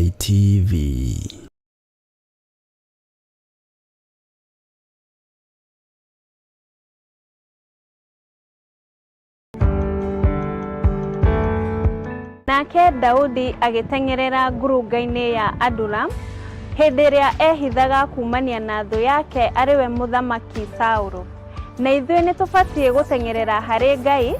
Ngai TV. Nake Daudi agĩteng'erera ngurunga-inĩ ya Adulam hĩndĩ ĩrĩa ehithaga kumania na thũ yake ariwe mũthamaki Saũlũ. Na ithuĩ nĩtũbatiĩ gũteng'erera harĩ Ngai,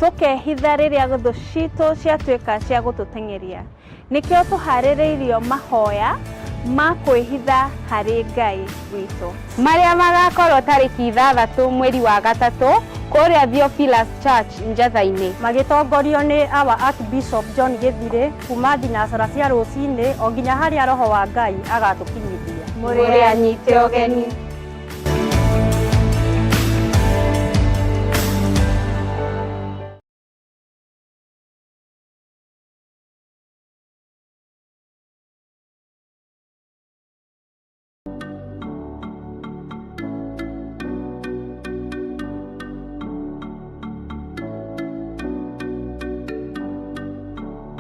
tũkehitha rĩrĩa thũ citũ ciatuĩka cia gũtũteng'eria. Nĩkĩo tũharĩrĩirio mahoya ma kwĩhitha harĩ Ngai witũ, marĩa magakorwo tarĩki 6 mweri wa gatatũ kũrĩa Theophilus Church Njatha-inĩ, magĩtongorio nĩ our Archbishop John Gĩthirĩ kuma thinacara cia rũcinĩ o nginya harĩa roho wa Ngai agatũkinyithia. mũrĩ anyite ũgeni.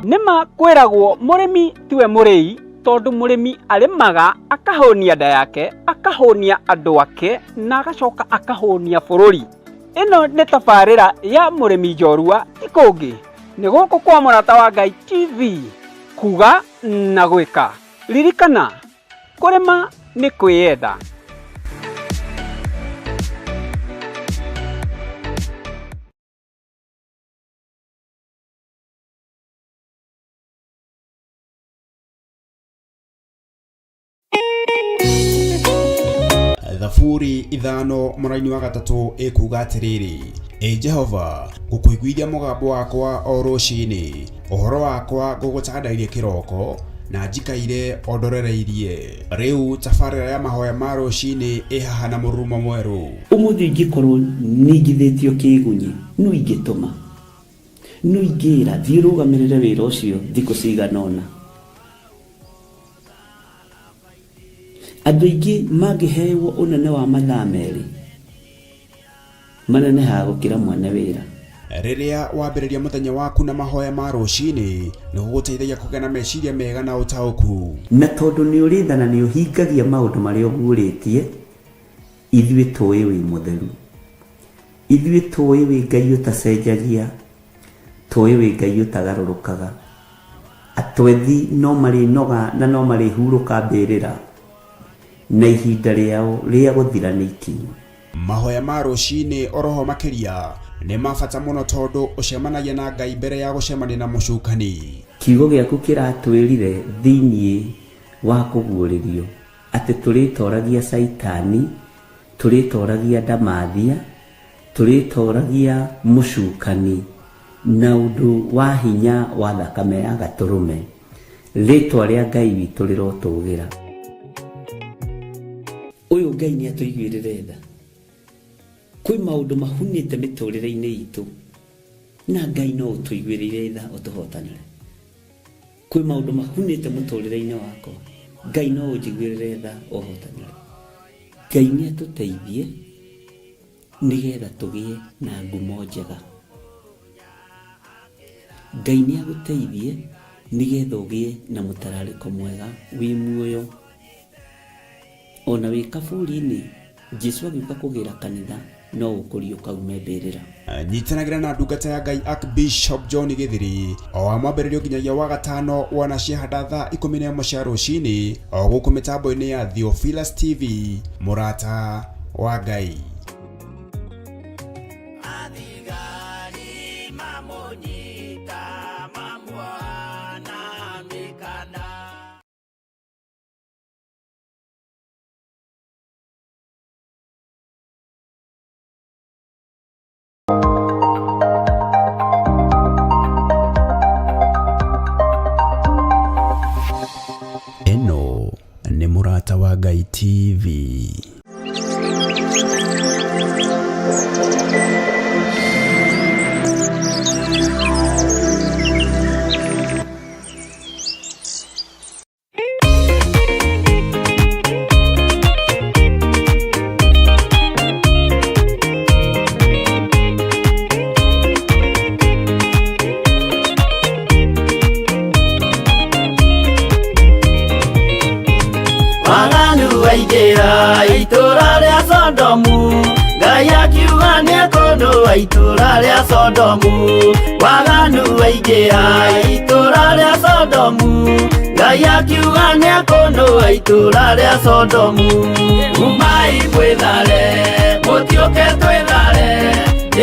Nima kwiragwo murimi tiwe murei, tondu murimi arimaga akahonia nda yake, akahonia andu ake na agacoka akahonia bururi. Ino ni tabarira ya murimi njorua ikungi ni guku kwa Mũrata wa Ngai TV, kuga na gwika. Ririkana kurima ni kwiyenda. Thaburi 5 mũraini wa gatatũ ikuga atiriri: Jehova, ngũkũiguithia mũgambo wakwa o rũcinĩ, ũhoro wakwa ngũgũcandairie kĩroko na njikaire ondorereirie. Rĩu tabarĩra ya mahoya ma rũcinĩ ĩhaha na mũrurumo mwerũ. Ũmũthĩ ingĩkorwo nĩngithĩtio kĩgunyi, no ingĩtũma, no ingĩra thiĩ rũgamĩrĩre wĩra ũcio thikũ cigana ũna. Andũ aingĩ mangĩheyo ũnene wa mathaa merĩ, manenehaga gũkĩra mwene wĩra. Rĩrĩa wambĩrĩria mũthenya waku na mahoya ma rũcinĩ, nĩgũgũteithagia kũgĩa na meciria mega na ũtaũku. Na tondũ nĩũrĩtha na nĩũhingagia maũndũ marĩa ũguũrĩtie, ithuĩ tũĩ wĩ mũtheru, ithuĩ tũĩ wĩ Ngai ũtacenjagia, tũĩ wĩ Ngai ũtagarũrũkaga. Atwethi no marĩnoga na no marĩhurũka mbĩrĩra, na ihinda rĩao rĩa gũthira nĩ ikinyu. Mahoya ma rũcinĩ oroho makĩria nĩ mabata mũno tondũ ũcemanagia na Ngai mbere ya gũcemania na mũcukani. Kiugo gĩaku kĩratwĩrire thĩinĩ wa kũguũrĩrio atĩ tũrĩtoragia Saitani, tũrĩtoragia Ndamathia, tũrĩtoragia mũcukani na ũndũ wa hinya wa thakame ya Gatũrũme. Rĩtwa rĩa Ngai witũ rĩrotũgĩra. Ũyũ Ngai nĩ atũiguĩrĩre tha. Kwĩ maũndũ mahunĩte mĩtũrĩre-inĩ itũ, na Ngai no ũtũiguĩrĩre tha ũtũhotanĩre. Kwĩ maũndũ mahunĩte mũtũrĩre-inĩ wakwa, Ngai no ũnjiguĩrĩre tha ũhotanĩre. Ngai nĩ atũteithie nĩgetha tũgĩe na ngumo njega. Ngai nĩ agũteithie nĩgetha ũgĩe na mũtararĩko mwega wĩ muoyo. Ona wĩ kaburi-inĩ, Jesũ agĩũka kũgĩra kanitha no ũkũrio kaume mbĩrĩra. Nyitanagĩra na ndungata ya Ngai Archbishop John Gĩthirĩ o wa mwambĩrĩrio nginyagia wa gatano wana ciahanda thaa 11 cia rũcinĩ o gũkũ mĩtambo-inĩ ya Theophilus TV, Mũrata wa Ngai. Eno nĩ Mũrata wa Ngai TV. wa itũra rĩa Sodomu, waganu waingĩha itũra rĩa Sodomu, Ngai akiuga nĩekũnũa itũra rĩa Sodomu. Umai mwĩthare, mũtiũke twĩthare,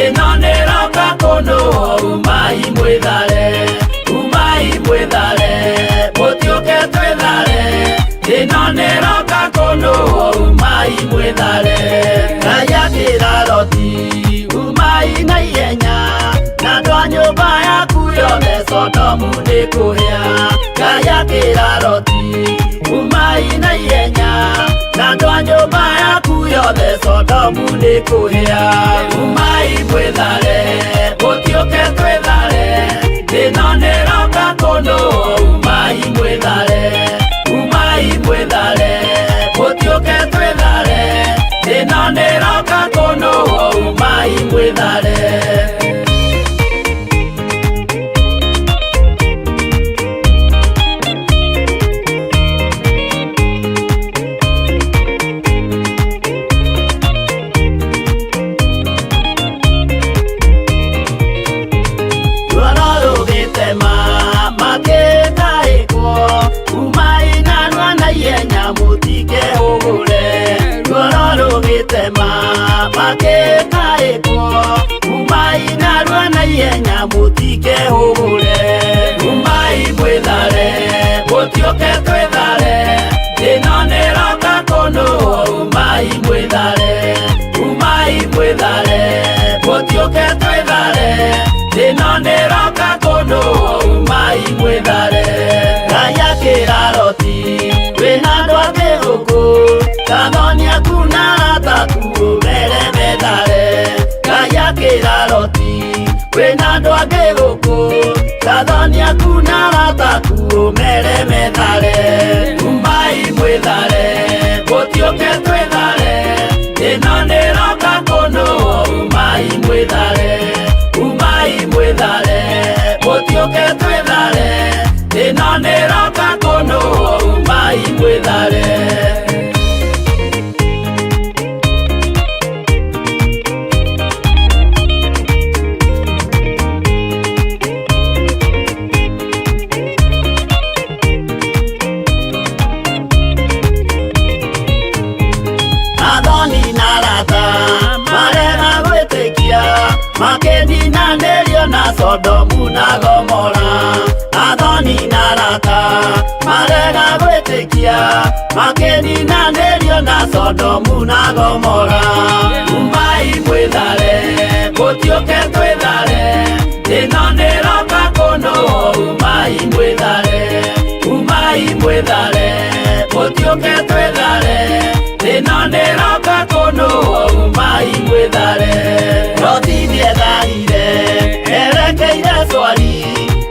ĩno nĩroka kũnũa. Umai mwĩthare, umai mwĩthare, mũtiũke twĩthare, ĩno nĩroka kũnũa. Umai mwĩthare. Ngai akĩra Loti, umai na ihenya, na andũ a nyũmba yaku yothe Sodomu nĩkũhĩa. Ngai akĩra Loti, umai na ihenya, na andũ a nyũmba yaku yothe Sodomu nĩkũhĩa. Umai mwĩthare, mũtiũke twĩthare, ĩno nĩroka kũnũa. Umai mwĩthare, umai mwĩthare, mũtiũke twĩthare, ĩno nĩroka kũnũa. Umai mwĩthare. Umai mwĩthare, mũtiũke twĩthare, ĩno nĩroka kũnũa. Umai mwĩthare, umai mwĩthare, mũtiũke twĩthare, ĩno nĩroka kũnũa. Umai mwĩthare. Ngai akĩra Loti, wĩna andũ angĩ gũkũ, Gathoni aku na arataku ũmere methare. Ngai akĩra Loti, wĩna andũ angĩ gũkũ, Gathoni aku na arataku ũmere methare. Umai mwĩthare, mũtiũke twĩthare, ĩno nĩroka kũnũa. Umai mwĩthare, umai mwĩthare, mũtiũke twĩthare, ĩno nĩroka kũnũa. Umai mwĩthare. Makĩninanĩrio na Sodomu na Gomora. Athoni na arata marega gwĩtĩkia, makĩninanĩrio na Sodomu na Gomora. Umai mwĩthare, mũtiũke twĩthare, ĩno nĩroka kũnũa. Umai mwĩthare, umai mwĩthare, mũtiũke twĩthare, ĩno nĩroka kũnũa. Umai mwĩthare. Loti nĩetharire, erekeire Zoari,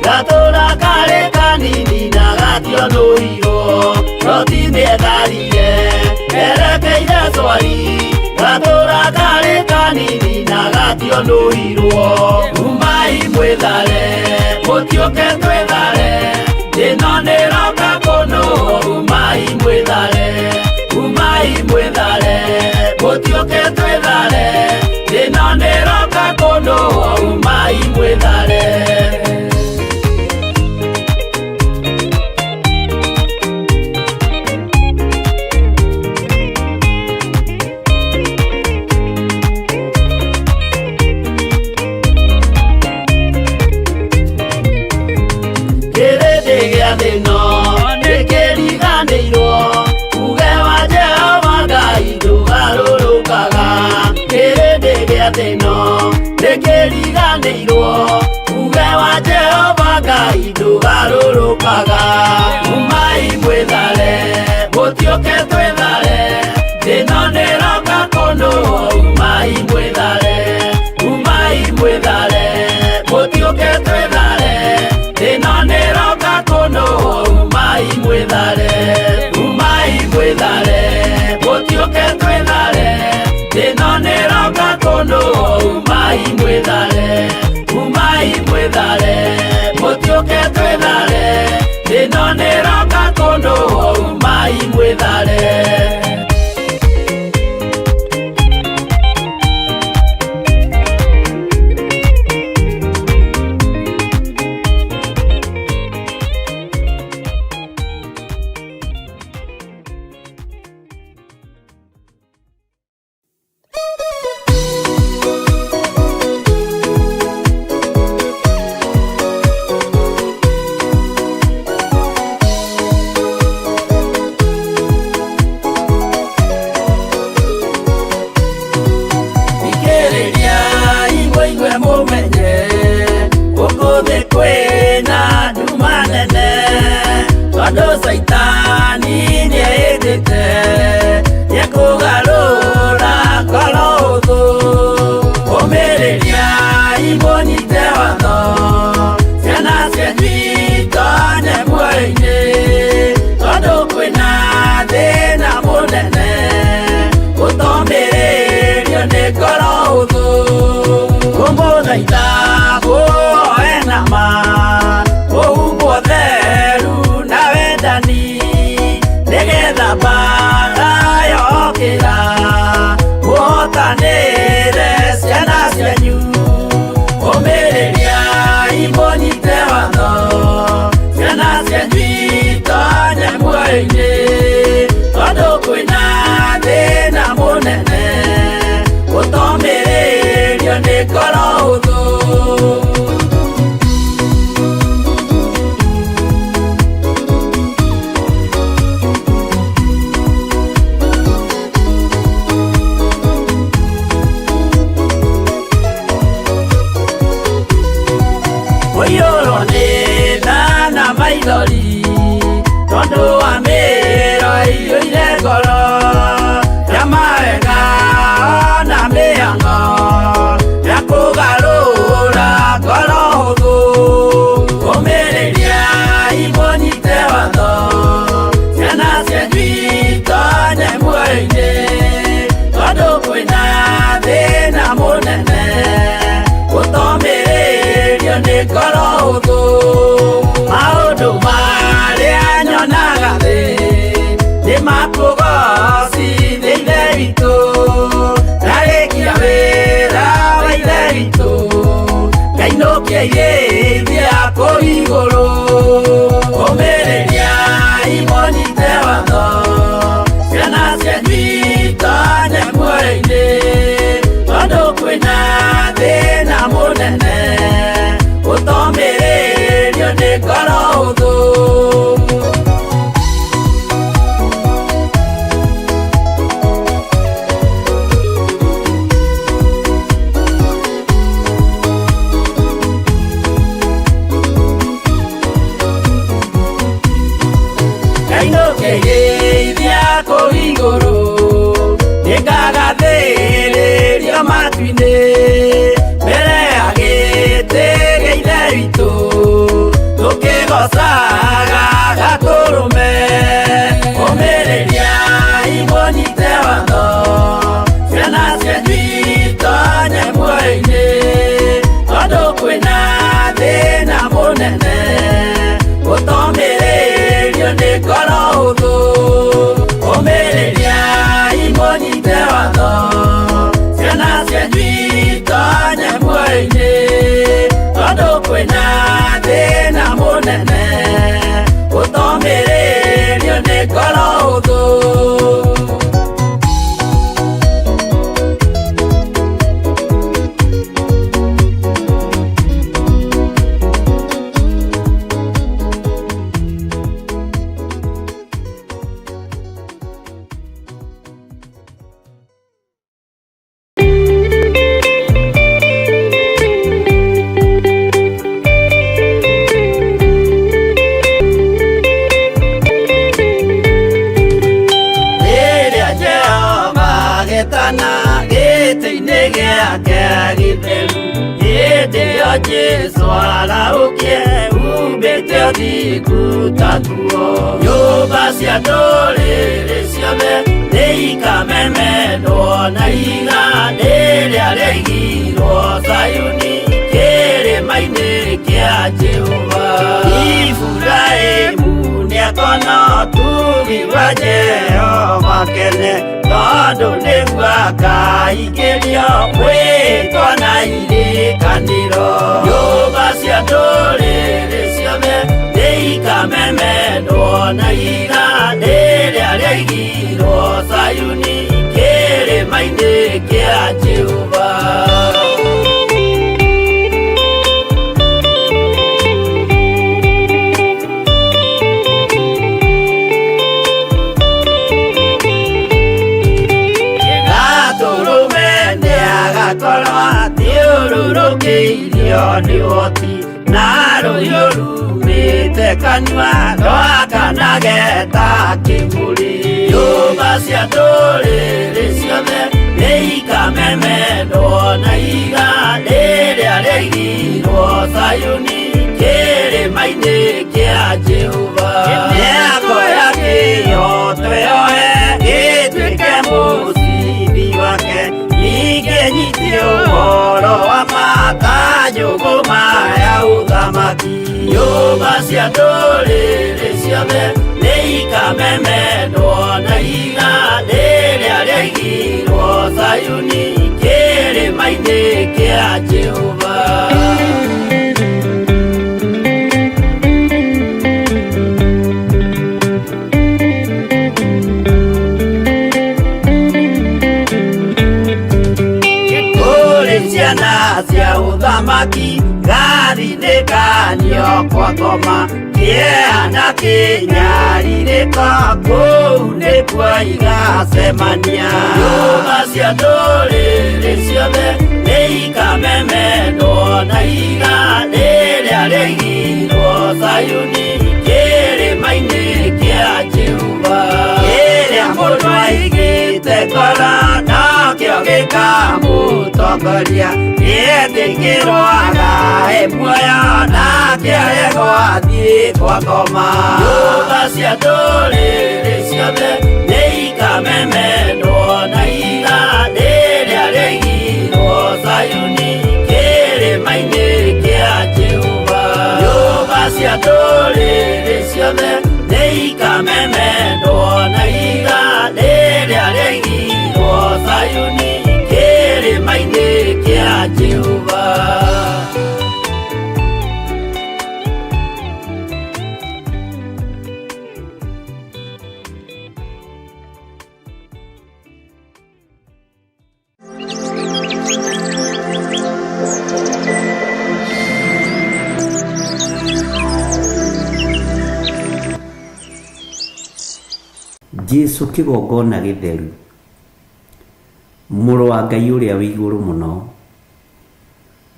gatũra karĩ kanini na gationũirwo. Loti nĩetharire, erekeire Zoari, gatũra karĩ kanini na gationũirwo. Umai mwĩthare, mũtiũke twĩthare, ĩno nĩroka kũnũa. Umai mwĩthare, umai mwĩthare, mũtiũke twĩthare, ĩno nĩroka kũnũa. Umai mwĩthare. Kĩrĩndĩ gĩa thĩ ĩno nĩkĩriganĩirwo, uge wa Jehova Ngai ndũgarũrũkaga. Kĩrĩndĩ gĩa thĩ ĩno nĩkĩriganĩirwo, uge wa Jehova Ngai ndũgarũrũkaga. Umai mwĩthare, mũtiũke twĩthare, ĩno nĩroka kũnũa. Umai mwĩthare, umai mwĩthare, mũtiũke twĩthare, ĩno nĩroka kũnũa. Umai mwĩthare, umai mwĩthare, mũtiũke twĩthare, ĩno nĩroka kũnũa. Umai mwĩthare, umai mwĩthare, mũtiũke twĩthare, ĩno nĩroka kũnũa. Umai mwĩthare. ndagũthaitha kũhoe nama kũhumbwo theru na wendani nĩgetha mbara yokĩra mũhotanĩre ciana cianyu ũmĩrĩria imũnyite watho ciana cianyu itonye muoyo-inĩ tondũ kwĩna thĩna mũnene gũtomĩrĩrio nĩ ngoro hũthũ. Mũiyũrwo nĩ tha na maithori tondũ wa mĩĩro ĩiyũire ngoro ya mawega ona mĩhang'o ya kũgarũra ngoro hũthũ ũmĩrĩria imũnyite watho ciana cianyu itonye muoyo-inĩ tondũ kwĩna thĩna mũnene gũtomĩrĩrio nĩ ngoro hũthũ. Maũndũ marĩa nyonaga thĩ nĩ makũgocithia ithe witũ ndarĩkia wĩra wa ithe witũ ngainũkia irĩithia kũu igũrũ ũmĩrĩria imũnyite watho ciana cianyu itonye muoyo-inĩ tondũ kwĩna thĩna mũnene gũtomĩrĩrio nĩ ngoro hũthũ. Ngainũkĩria kũu igũrũ nĩngagathĩrĩrio matu-inĩ mbere ya gĩtĩ gĩa ithe witũ tũkĩgocaga gatũrũme ũmĩrĩria imũnyite watho ciana cianyu itonye muoyo-inĩ tondũ kwĩna thĩna mũnene gũtomĩrĩrio nĩ ngoro hũthũ ũmĩrĩria imũnyite watho ciana cianyu itonye muoyo-inĩ tondũ kwĩna thĩna mũnene gũtomĩrĩrio nĩ ngoro hũthũ. Jesu araũkie umbĩte ũthingu ta tuo nyũmba cia ndũrĩrĩ ciothe nĩikamemendwo na igandĩ rĩrĩa rĩaigirwo Zayuni kĩrĩma-inĩ kĩa Jehova. Iburahĩmu nĩakona ũtugi wa Jehova kene tondũ nĩguo akaingĩrio gwĩtwo na irĩkanĩro. Nyũmba cia ndũrĩrĩ ciothe nĩikamemendwo na igandĩ rĩrĩa rĩaigirwo Zayuni kĩrĩma-inĩ kĩa Jehova. Thiũrũrũkĩirio nĩ ũhoti na rũhiũ rumĩte kanua rwakanageta kĩmũrĩ. Nyũmba cia ndũrĩrĩ ciothe nĩikamemendwo na igandĩ rĩrĩa rĩaigirwo Zayuni kĩrĩma-inĩ kĩa Jehova. Mĩako ya kĩhooto yohe gĩtuĩke mũcibi wake ningĩ nyitio ũhoro wa mata cia ndũrĩrĩ ciothe nĩ ikamemendwo na igandĩ rĩrĩa rĩaigirwo Zayuni kĩrĩma-inĩ kĩa Jehova. Ciana cia ũthamaki gathinĩkanio kwa ngoma kĩeana kĩnyarirĩka kũu nĩkuo igacemania. Nyũmba cia ndũrĩrĩ ciothe nĩ ikamemendwo na igandĩ rĩrĩa rĩaigirwo Zayuni kĩrĩma-inĩ kĩa Jehova. Kĩrĩa mũndũ aigĩte ngoro nakĩo gĩkamũtongoria, gĩetĩkĩrwaga muoyo nake arego athiĩ kwa ngoma. Nyũmba cia ndũrĩrĩ ciothe nĩ ikamemendwo na igandĩ rĩrĩa rĩaigirwo Zayuni kĩrĩma-inĩ kĩa Jehova. Nyũmba cia ndũrĩrĩ ciothe nĩ ikamemendwo na igandĩ rĩrĩa rĩaigirwo Zayuni kĩrĩma-inĩ kĩa Jehova. Jesu kĩgongona gĩtheru, mũrũ wa Ngai ũrĩa wĩ igũrũ mũno,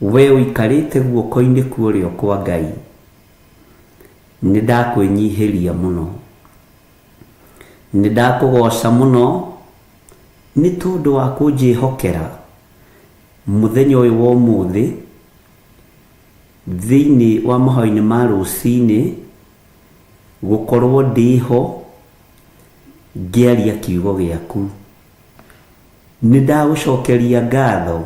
we ũikarĩte guoko-inĩ kwa ũrĩo kwa Ngai, nĩ ndakwĩnyihĩria mũno, nĩ ndakũgoca mũno nĩ tondũ wa kũnjĩhokera mũthenya ũyũ wa ũmũthĩ thĩinĩ wa mahoya-inĩ ma rũcinĩ, gũkorwo ndĩho ngĩaria kiugo gĩaku. Nĩ ndagũcokeria ngatho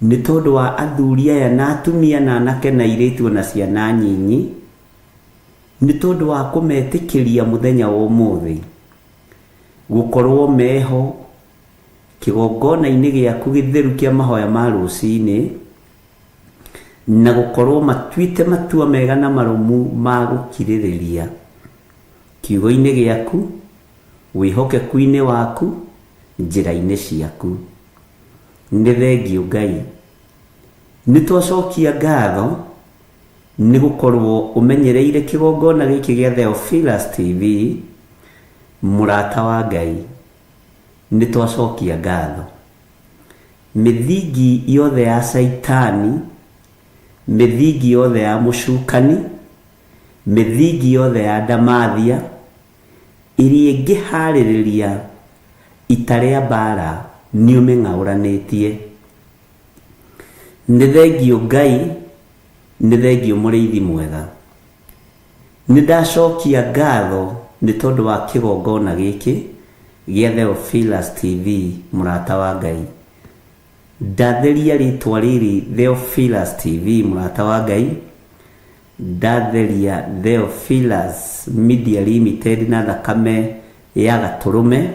nĩ tondũ wa athuri aya na atumia na anake na airĩtu na ciana nyinyi, nĩ tondũ wa kũmetĩkĩria mũthenya wa ũmũthĩ gũkorwo meho kĩgongona-inĩ gĩaku gĩtheru kĩa mahoya ma rũcinĩ, na gũkorwo matuĩte matua mega na marũmu ma gũkirĩrĩria kiugo-inĩ gĩaku, wĩhokeku-inĩ waku, njĩra-inĩ ciaku. Nĩ thengio Ngai, nĩ twacokia ngatho nĩ gũkorwo ũmenyereire kĩgongona gĩkĩ gĩa Theophilus TV, mũrata wa Ngai. Nĩ twacokia ngatho. Mĩthingi yothe ya Saitani, mĩthingi yothe ya mũcukani, mĩthingi yothe ya ndamathia ĩrĩa ĩngĩharĩrĩria ita rĩa mbara nĩ ũmĩng'aũranĩtie. Nĩ thengio Ngai, nĩ thengio mũrĩithi mwega. Nĩ ndacokia ngatho nĩ tondũ wa kĩgongona gĩkĩ gĩa Theophilus TV, mũrata wa Ngai. Ndatheria rĩtwa rĩrĩ Theophilus TV, mũrata wa Ngai, ndatheria Theophilus Media Limited na thakame ya Gatũrũme,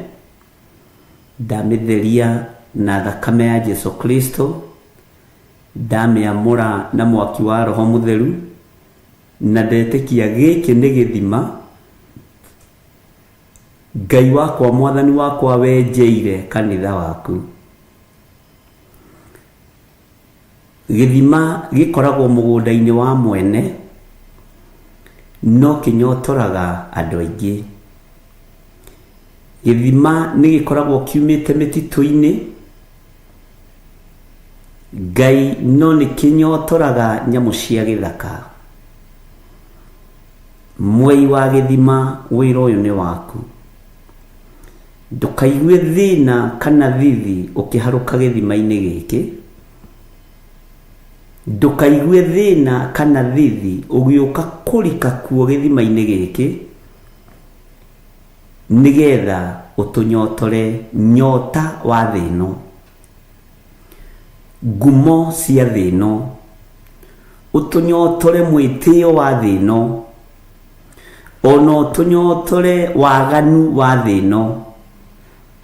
ndamĩtheria na thakame ya Jesu Kristo, ndamĩamũra na mwaki wa Roho Mũtheru, na ndetĩkia gĩkĩ nĩ gĩthima Ngai wakwa, mwathani wakwa, wenjeire kanitha waku. Gĩthima gĩkoragwo mũgũnda-inĩ wa mwene, no kĩnyotoraga andũ aingĩ. Gĩthima nĩ gĩkoragwo kiumĩte mĩtitũ-inĩ, Ngai no nĩ kĩnyotoraga nyamũ cia gĩthaka. Mwei wa gĩthima, wĩra ũyũ nĩ waku. Ndũkaigue thĩna kana thithi ũkĩharũka gĩthima-inĩ gĩkĩ. Ndũkaigue thĩna kana thithi ũgĩũka kũrika kuo gĩthima-inĩ gĩkĩ, nĩgetha ũtũnyotore nyota wa thĩ ĩno, ngumo cia thĩ ĩno, utunyotore mwitio wa thino ono tunyotore waganu wa thino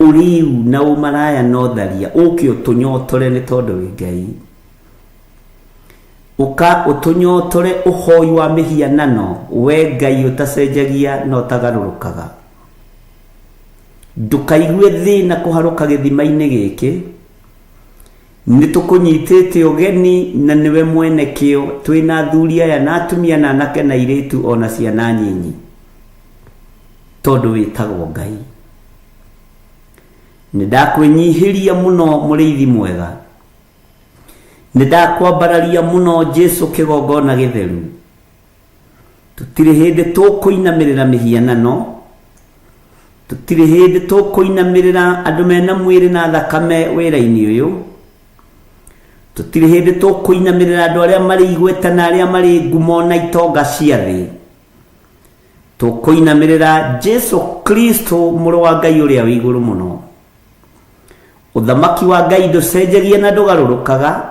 uriu na umaraya no tharia ukio tunyotore ni tondu wi Ngai uka utunyotore uhoi wa mihianano we Ngai utacenjagia no tagarurukaga ndukaigue thina kuharuka githima-ini giki nitukunyitite ugeni na niwe mwene kio twina thuria ya na atumia na anake na iritu ona ciana nyinyi tondu witagwo Ngai nindakwenyihiria muno muriithi mwega nindakwambararia muno Jesu kigongona githeru tutire hindi tukuinamirira mihianano tutire hindi tukuinamirira andu mena mwiri na thakame wira-ini uyu tutire hindi tukuinamirira andu aria mari igweta na aria mari ngumo na itonga cia thi tukuinamirira Jesu Kristo muru wa Ngai uria wi iguru muno uthamaki wa Ngai nducenjagia na ndugarurukaga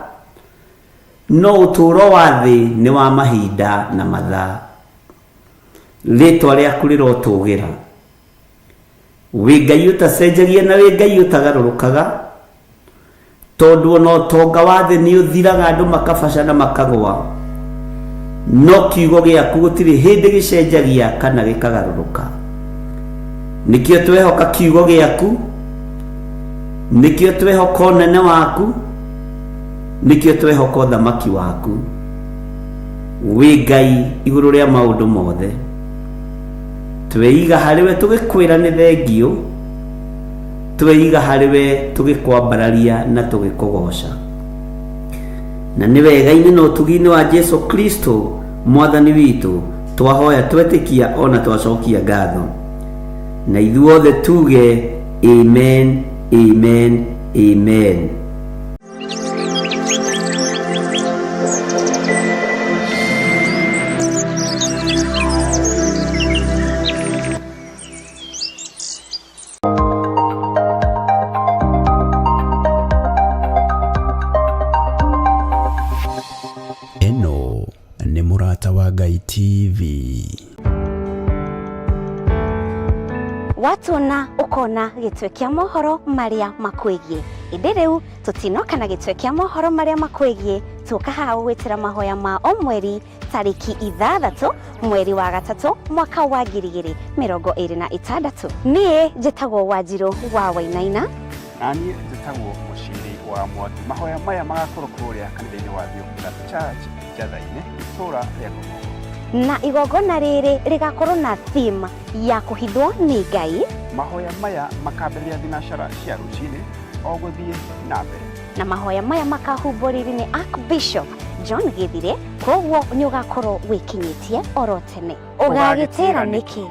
no uturo wa thi ni wa mahinda na mathaa ritwa riaku rirotugira wi Ngai utacenjagia na wi Ngai utagarurukaga tondu no tonga wa thi ni uthiraga andu makabaca na makagwa no kiugo giaku gutiri hindi gicenjagia kana gikagaruruka nikio twehoka kiugo giaku nikio twehoka unene waku nikio twehoka uthamaki waku wi Ngai iguru ria maundu mothe tweiga hariwe tugikwira ni thengio tweiga hariwe tugikwambararia na tugikugoca na ni wega-ini no tugi-ini wa Jesu Kristo mwathani witu twahoya twetikia ona twacokia ngatho na ithuothe tuge amen amen amen. Eno ni Murata wa Ngai TV. Watona ukona gitwe kia mohoro maria makwegie indi riu tutinoka na gitwe kia mohoro maria makwegie tuka haha gwitira mahoya ma o mweri tariki 6 mweri wa gatatu mwaka wa 2026 nie njitagwo Wanjiru wa Wainaina nani njitagwo muciri wa Mwangi. Mahoya maya magakorwo kuria kanitha-ini wa Theophilus Church Njatha-ini tura ria Gogo na igongona riri rigakorwo na theme ya kuhithwo ni Ngai. Mahoya maya makambĩrĩria thinacara cia rũcinĩ o gũthiĩ na mbere na mahoya maya makahumbũrĩrio ni Archbishop John Githire koguo nĩ ũgakorwo wĩkinyĩtie oro tene. Ũgagĩtĩra nĩkĩ?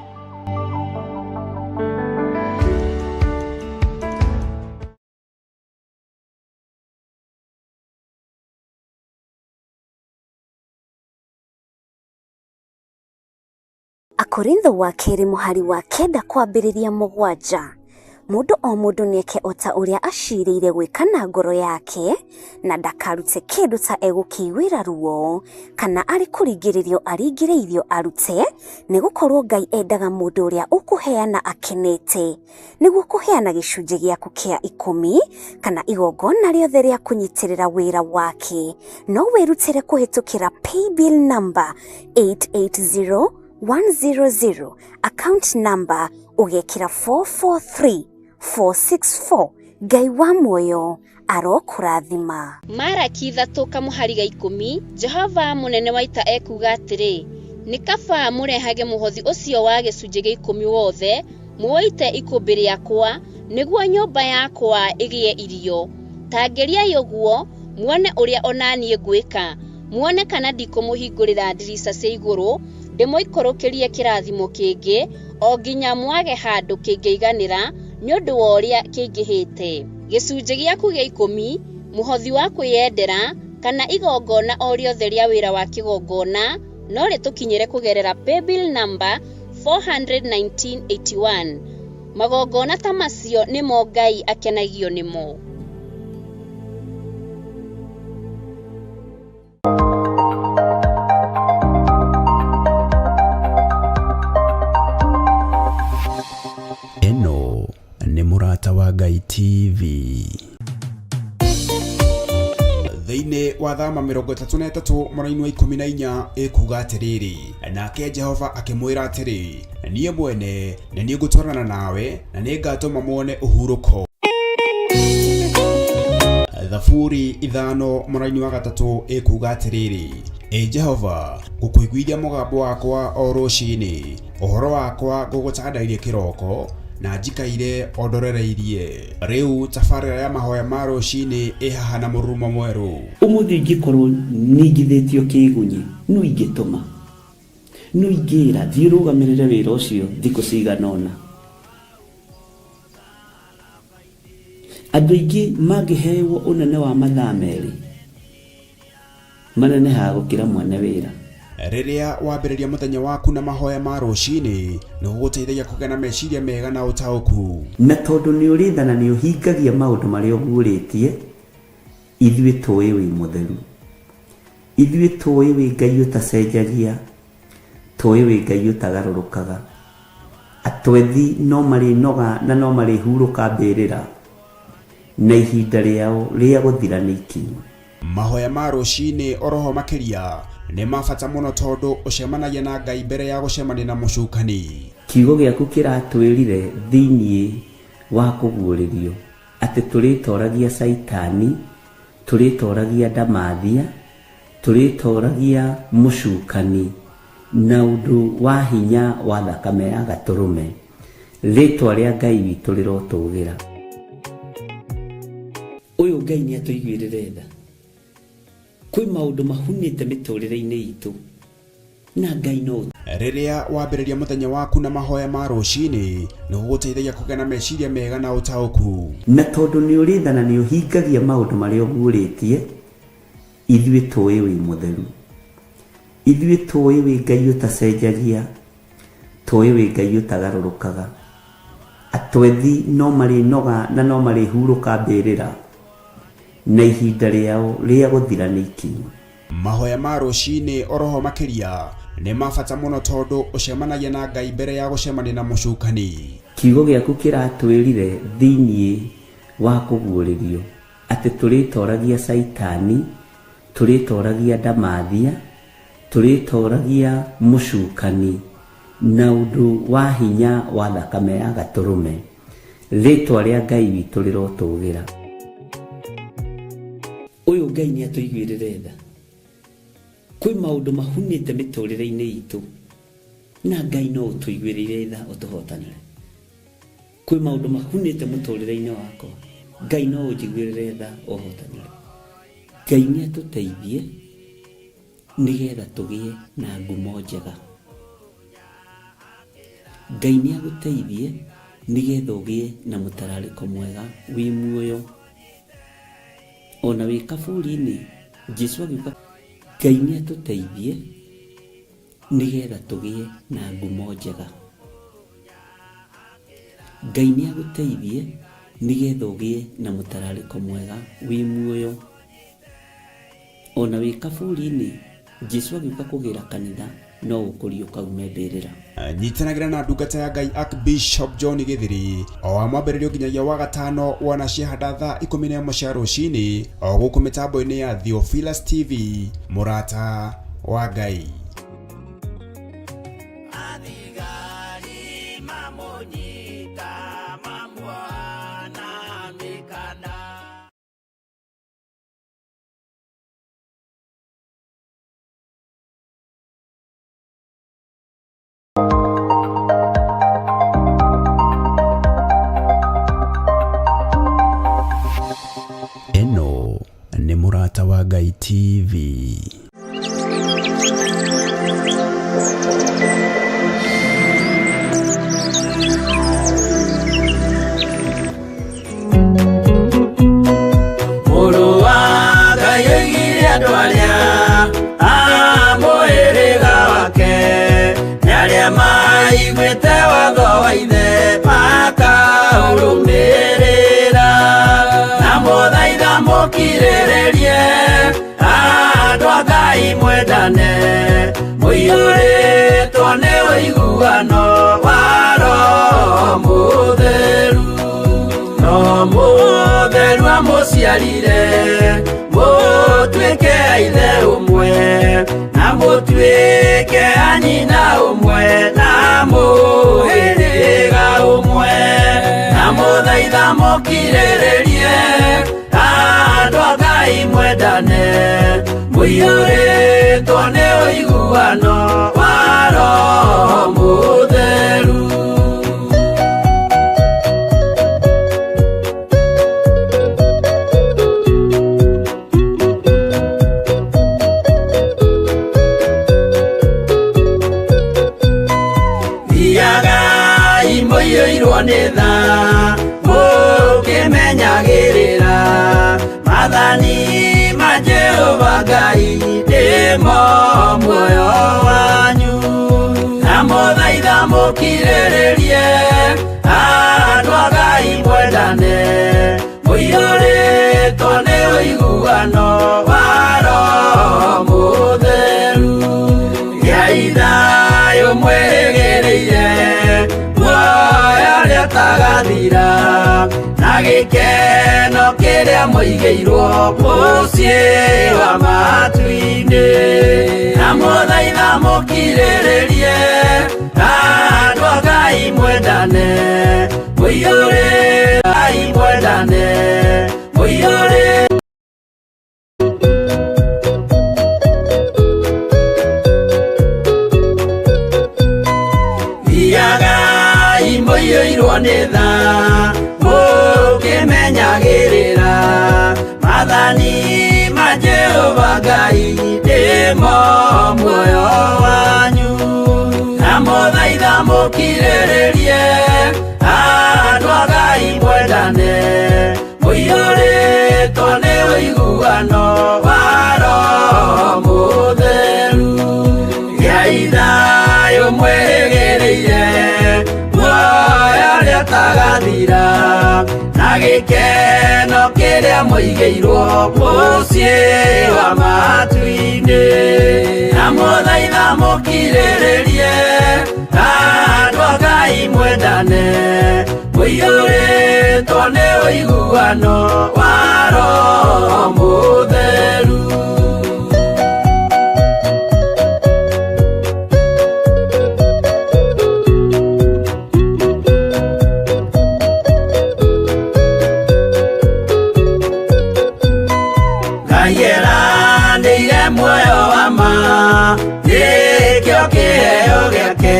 Akorintho wa keri muhari wa 9 kwambĩrĩria 7 mundu o mundu nieke ota uria acirĩire gwĩka na ngoro yake na ndakarute kindu ta egũkĩiguĩra ruo kana arĩ kũringĩrĩrio aringĩrĩirio arute nĩgũkorwo Ngai endaga mundu uria ũkũheana akenete nĩguo kũheana gĩcunjĩ gĩaku kĩa 10 kana igongona rĩothe rĩa kũnyitĩrĩra wĩra wake no wĩrutĩre kũhĩtũkĩra paybill number 880100 account number ugekira 443464 Ngai wa muoyo arokurathima. Maraki 3 kamuhari ga 10 Jehova munene wa ita ekuga atiri ni kaba murehage muhothi ucio wa gicunjĩ gĩa 10 wothe muoite ikũmbĩ rĩakwa nĩguo nyũmba yakwa ĩgĩe irio tangeria yoguo muone uria onanie gwĩka muone kana ndikũmũhingũrĩra ndirica cia igũrũ ndĩmũikũrũkĩrie kĩrathimo kĩngĩ o nginya mwage handũ kĩngĩiganĩra nĩ ũndũ wa ũrĩa kĩingĩhĩte. Gĩcunjĩ gĩaku gĩa 10 muhothi wa kwĩyendera kana igongona o rĩothe rĩa wĩra wa kĩgongona no rĩtũkinyĩre kũgerera paybill number 41981. Magongona ta macio nĩmo Ngai akenagio nĩmo. mathama 33 mweri wa 14 ikuga atiriri nake Jehova akimwira atiri niĩ mwene na niĩ ngũtwarana nawe na nĩ ngatũma muone ũhurũko. Thaburi 5 mweri wa 3 ikuga atiriri Jehova ngũkũiguithia mũgambo wakwa o rũcinĩ, ũhoro wakwa ngũgũcandairie kĩroko na njikaire ondorereirie. Riu tabarĩra ya mahoya ma rũcinĩ ĩhaha na mũrurumo mwerũ. Ũmũthĩ ingĩkorwo ningithĩtio kĩgunyi no ingĩtũma no ingĩra thiĩ rũgamĩrĩre wĩra ũcio thikũ cigana ũna. Andũ aingĩ mangĩheyo ũnene wa mathaa merĩ manenehaga gũkĩra mwene wĩra. Rĩrĩa wambĩrĩria mũthenya waku na mahoya ma rũcinĩ nĩ gũgũteithagia kũgĩa na meciria mega na ũtaũku. Na tondũ nĩ ũrĩtha na nĩ ũhingagia maũndũ marĩa ũguũrĩtie, ithuĩ tũĩ wĩ mũtheru, ithuĩ tũĩ wĩ Ngai ũtacenjagia, tũĩ wĩ Ngai ũtagarũrũkaga. Atwethi no marĩnoga na no marĩhurũka mbĩrĩra na ihinda rĩao rĩa gũthira nĩ ikinyu. Mahoya ma rũcinĩ oroho makĩria nĩ mabata mũno tondũ ũcemanagia na Ngai mbere ya gũcemania na mũcukani. Kiugo gĩaku kĩratwĩrire thĩinĩ wa kũguũrĩrio atĩ tũrĩtoragia Saitani, tũrĩtoragia Ndamathia, tũrĩtoragia mũcukani na ũndũ wa hinya wa thakame ya Gatũrũme. Rĩtwa rĩa Ngai witũ rĩrotũgĩra. Ũyũ Ngai nĩ atũiguĩrĩre tha. Kwĩ maũndũ mahunĩte mĩtũrĩre-inĩ itũ na Ngai no. Rĩrĩa wambĩrĩria mũthenya waku na mahoya ma rũcinĩ nĩ gũgũteithagia kũgĩa na meciria mega na ũtaũku. Na tondũ nĩ ũrĩtha na nĩ ũhingagia maũndũ marĩa ũguũrĩtie, ithuĩ tũĩ wĩ mũtheru, ithuĩ tũĩ wĩ Ngai ũtacenjagia, tũĩ wĩ Ngai ũtagarũrũkaga. Atwethi no marĩnoga na no marĩhurũka mbĩrĩra na ihinda rĩao rĩa gũthira nĩ ikinyu. Mahoya ma rũcinĩ oroho makĩria nĩ mabata mũno tondũ ũcemanagia na Ngai mbere ya gũcemania na mũcukani. Kiugo gĩaku kĩratwĩrire thĩinĩ wa kũguũrĩrio atĩ tũrĩtoragia Saitani, tũrĩtoragia Ndamathia, tũrĩtoragia mũcukani na ũndũ wa hinya wa thakame ya Gatũrũme. Rĩtwa rĩa Ngai witũ rĩrotũgĩra. Ũyũ Ngai nĩ atũiguĩrĩre tha. Kwĩ maũndũ mahunĩte mĩtũrĩre-inĩ itũ na Ngai no ũtũiguĩrĩre tha ũtũhotanĩre. Kwĩ maũndũ mahunĩte mũtũrĩre-inĩ wakwa, Ngai no ũnjiguĩrĩre tha ũhotanĩre. Ngai nĩ atũteithie nĩgetha tũgĩe na ngumo njega. Ngai nĩ agũteithie nĩgetha ũgĩe na mũtararĩko mwega wĩ muoyo. Ona wĩ kaburi-inĩ Jesũ akiuga Ngai nĩ atũteithie nĩgetha tũgĩe na ngumo njega. Ngai nĩ agũteithie nĩgetha ũgĩe na mũtararĩko mwega wĩ muoyo. Ona wĩ kaburi-inĩ Jesũ akiuga kũgĩra kanitha no ũkũrio kaume mbĩrĩra. Nyitanagĩra na ndungata ya Ngai Archbishop John Gĩthiri o wa mwambĩrĩrio nginyagia wa gatano wana ciahanda thaa 11 cia rũcinĩ o gũkũ mĩtambo-inĩ ya Theophilus TV, mũrata wa Ngai. Eno nĩ mũrata wa Ngai TV. Mũrũ wa Ngai oigire andũ arĩa a mũhĩrĩga wake nĩ arĩa maiguĩte watho wa ithe makaũrũmĩrĩra na mũthaitha mũkirĩrĩrie andũ a Ngai mwendane mũiyũrĩtwo nĩ ũiguano wa Roho Mũtheru. No mũtheru amũciarire mũtuĩke ithe ũmwe na mũtuĩke anyina ũmwe na mũhĩrĩga ũmwe na mũthaitha mũkirĩrĩrie andũ a Ngai mwendane mũiyũrĩtwo nĩ ũiguano wa Roho Mũtheru. Thiagai mũiyũirwo nĩ tha mũkĩmenyagĩrĩra mathani ma Jehova Ngai nĩmo muoyo wanyu na mũthaitha mũkirĩrĩrie andũ a Ngai mwendane mũiyũrĩtwo nĩ ũiguano wa Roho Mũtheru. Gĩai thayũ mwĩrĩgĩrĩire muoyo ũrĩa ũtagathira na gĩkeno kĩrĩa mũigĩirwo mũciĩ wa matu-inĩ na mũthaitha mũkirĩrĩrie andũ a Ngai mwendane mũiyũrĩtwo Ngai mwendane mũiyũrĩtwo. Thiagai mũiyũirwo nĩ tha mũkĩmenyagĩrĩra mathani ma Jehova Ngai nĩmo muoyo wanyu na mũthaitha mũkirĩrĩrie andũ a Ngai mwendane mũiyũrĩtwo nĩ ũiguano wa Roho Mũtheru. Gĩai thayũ mwĩrĩgĩrĩire muoyo ũrĩa ũtagathira na gĩkeno kĩrĩa mũigĩirwo mũciĩ wa matu-inĩ na mũthaitha mũkirĩrĩrie andũ a Ngai mwendane mũiyũrĩtwo nĩ ũiguano wa Roho Mũtheru. Nĩire muoyo wa ma nĩkĩo kĩheo gĩake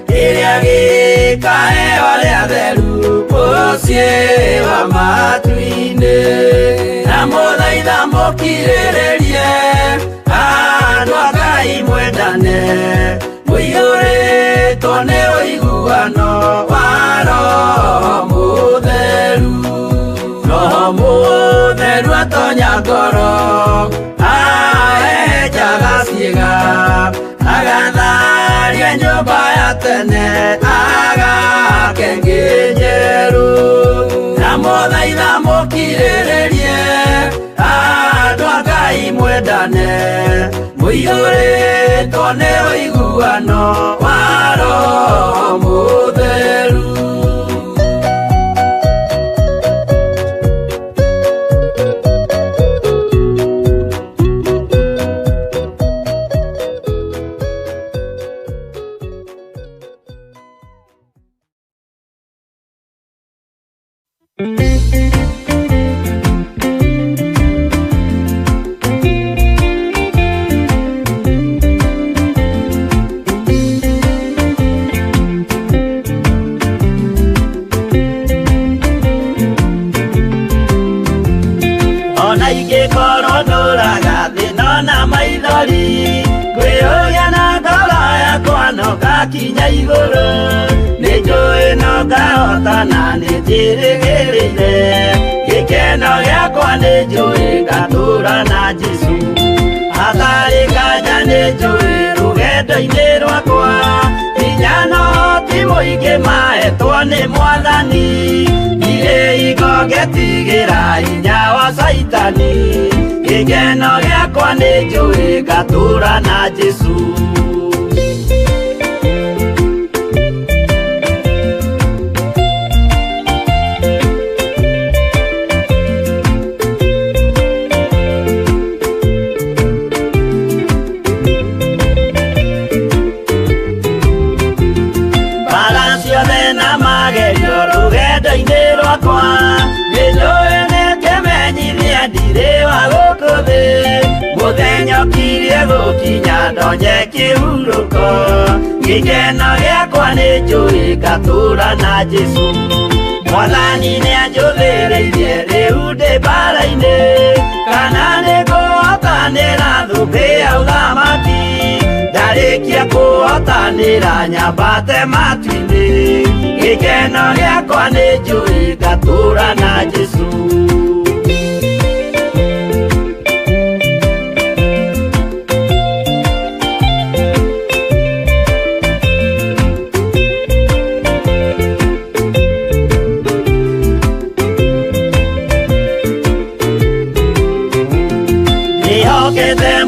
kĩrĩa gĩkaheo arĩa atheru mũciĩ wa matu-inĩ na mũthaitha mũkirĩrĩrie andũ a Ngai mwendane mũiyũrĩtwo nĩ ũiguano wa Roho Mũtheru. Roho Mũtheru atonya ngoro ahejaga ciĩga agatharia nyũmba ya tene agake njerũ na mũthaitha mũkirĩrĩrie andũ a Ngai mwendane mũiyũrĩtwo nĩ ũiguano wa Roho Mũtheru. Kinya igũrũ nĩnjũĩ no ngahotana nĩnjĩrĩgĩrĩire gĩkeno gĩakwa nĩnjũĩ ngatũũra na Jesũ hatarĩ nganja nĩnjũĩ rũgendo-inĩ rwakwa hinya no ti mũingĩ mahetwo nĩ Mwathani irĩ igo ngetigĩra hinya wa Saitani gĩkeno gĩakwa nĩnjũĩ ngatũũra na Jesũ. nĩnjokirie gũkinya ndonye kĩhurũko gĩkeno gĩakwa nĩ njũĩ ngatũũra na Jesũ Mwathani nĩanjũthĩrĩirie rĩu ndĩ mbara-inĩ kana nĩngũhotanĩra thũmbĩ ya ũthamaki ndarĩkia kũhotanĩra nyambate matu-inĩ gĩkeno gĩakwa nĩ njũĩ ngatũũra na Jesũ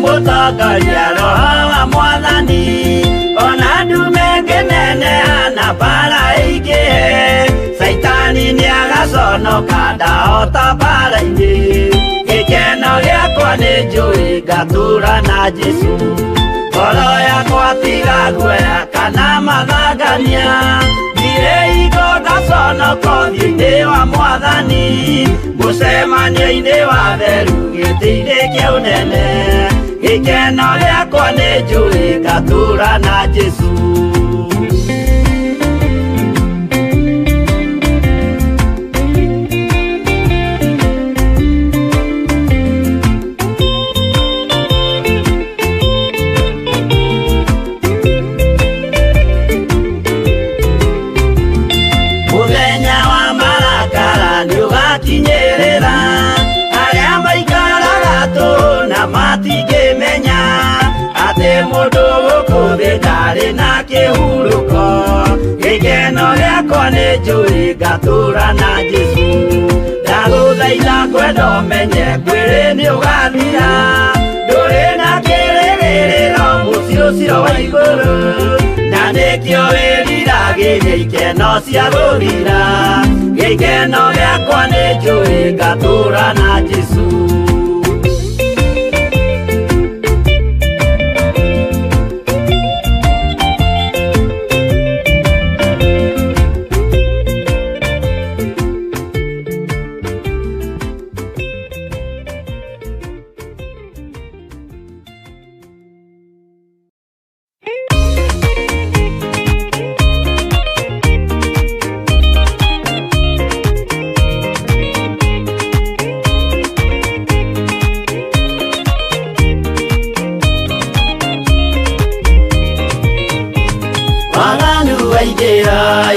Mũtongoria Roho wa Mwathani ona ndume ngĩneneha mbara ĩingĩhe Saitani nĩagaconoka ndahota mbara-inĩ gĩkeno gĩakwa nĩ njũĩ ngatũũra na Jesũ ngoro yakwa tiga guoya kana mathangania thire igũ ndaconoko ũthiũ-inĩ wa Mwathani mũcemanio-inĩ wa theru gĩtĩ-inĩ kĩa ũnene gĩkeno gĩakwa nĩ njũĩ ngatũũra na Jesũ mũthenya wa marakara nĩũgakinyĩrĩra arĩa maikaraga tũhũ na matingĩmenya atĩ mũndũ gũkũ thĩ ndarĩ na kĩhurũko gĩkeno gĩakwa nĩ njũĩ ngatũũra na Jesũ ndagũthaitha ngwenda ũmenye kwĩrĩ nĩũgathira ndũrĩ na kĩrĩgĩrĩro mũciĩ ũcio wa igũrũ na nĩkĩo wĩriragĩria ikeno cia gũthira gĩkeno gĩakwa nĩ njũĩ ngatũũra na Jesũ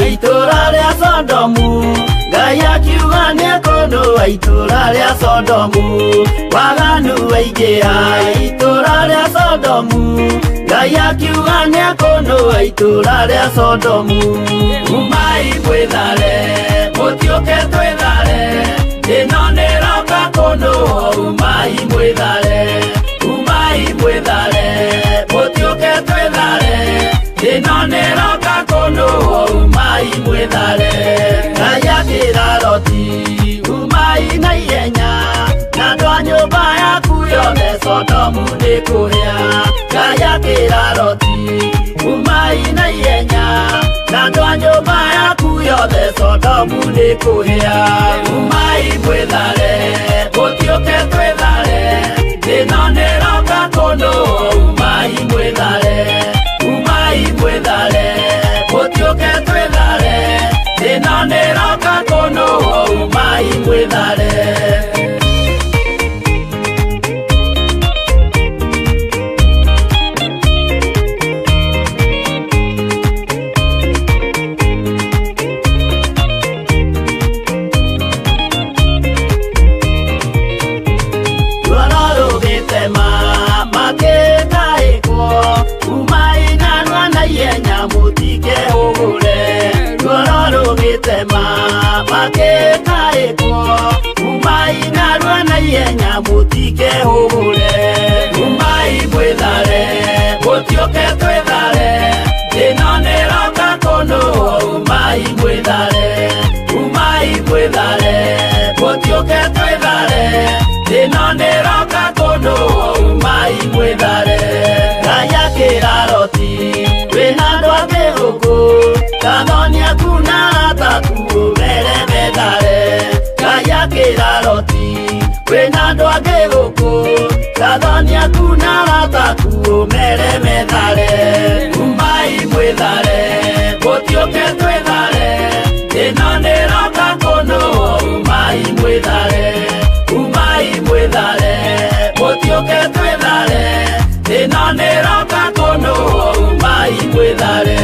itũũra rĩa Sodomu Ngai akiuga nĩekũnũa itũũra rĩa Sodomu waganu waingĩha itũũra rĩa Sodomu Ngai akiuga nĩekũnũa itũũra rĩa Sodomu umai mwĩthare mũtiũke twĩthare ĩno nĩroka kũnũa umai mwĩthare mũtiũke twĩthare ĩno nĩroka kũnũa umai mwĩthare Ngai akĩra Loti umai na ihenya na andũ a nyũmba yaku yothe Sodomu nĩkũhĩa Ngai akĩra Loti umai na ihenya na andũ a nyũmba yaku yothe Sodomu nĩkũhĩa umai mwĩthare mũtiũke twĩthare ĩno nĩroka kũnũa umai mwĩthare mũtiũke twĩthare ĩno nĩroka kũnũa umai mwĩthare mũtike hũgũre umai mwĩthare mũtiũke twĩthare ĩno nĩroka kũnũa umai mwĩthare mũtiũke twĩthare ĩno nĩroka kũnũa umai mwĩthare Ngai akĩra Loti wĩna andũ angĩ gũkũ tathonia kuna ataku ũmere methare Ngai akĩra Loti wĩna andũ angĩ gũkũ nĩroka kũnũ umai mwĩthare.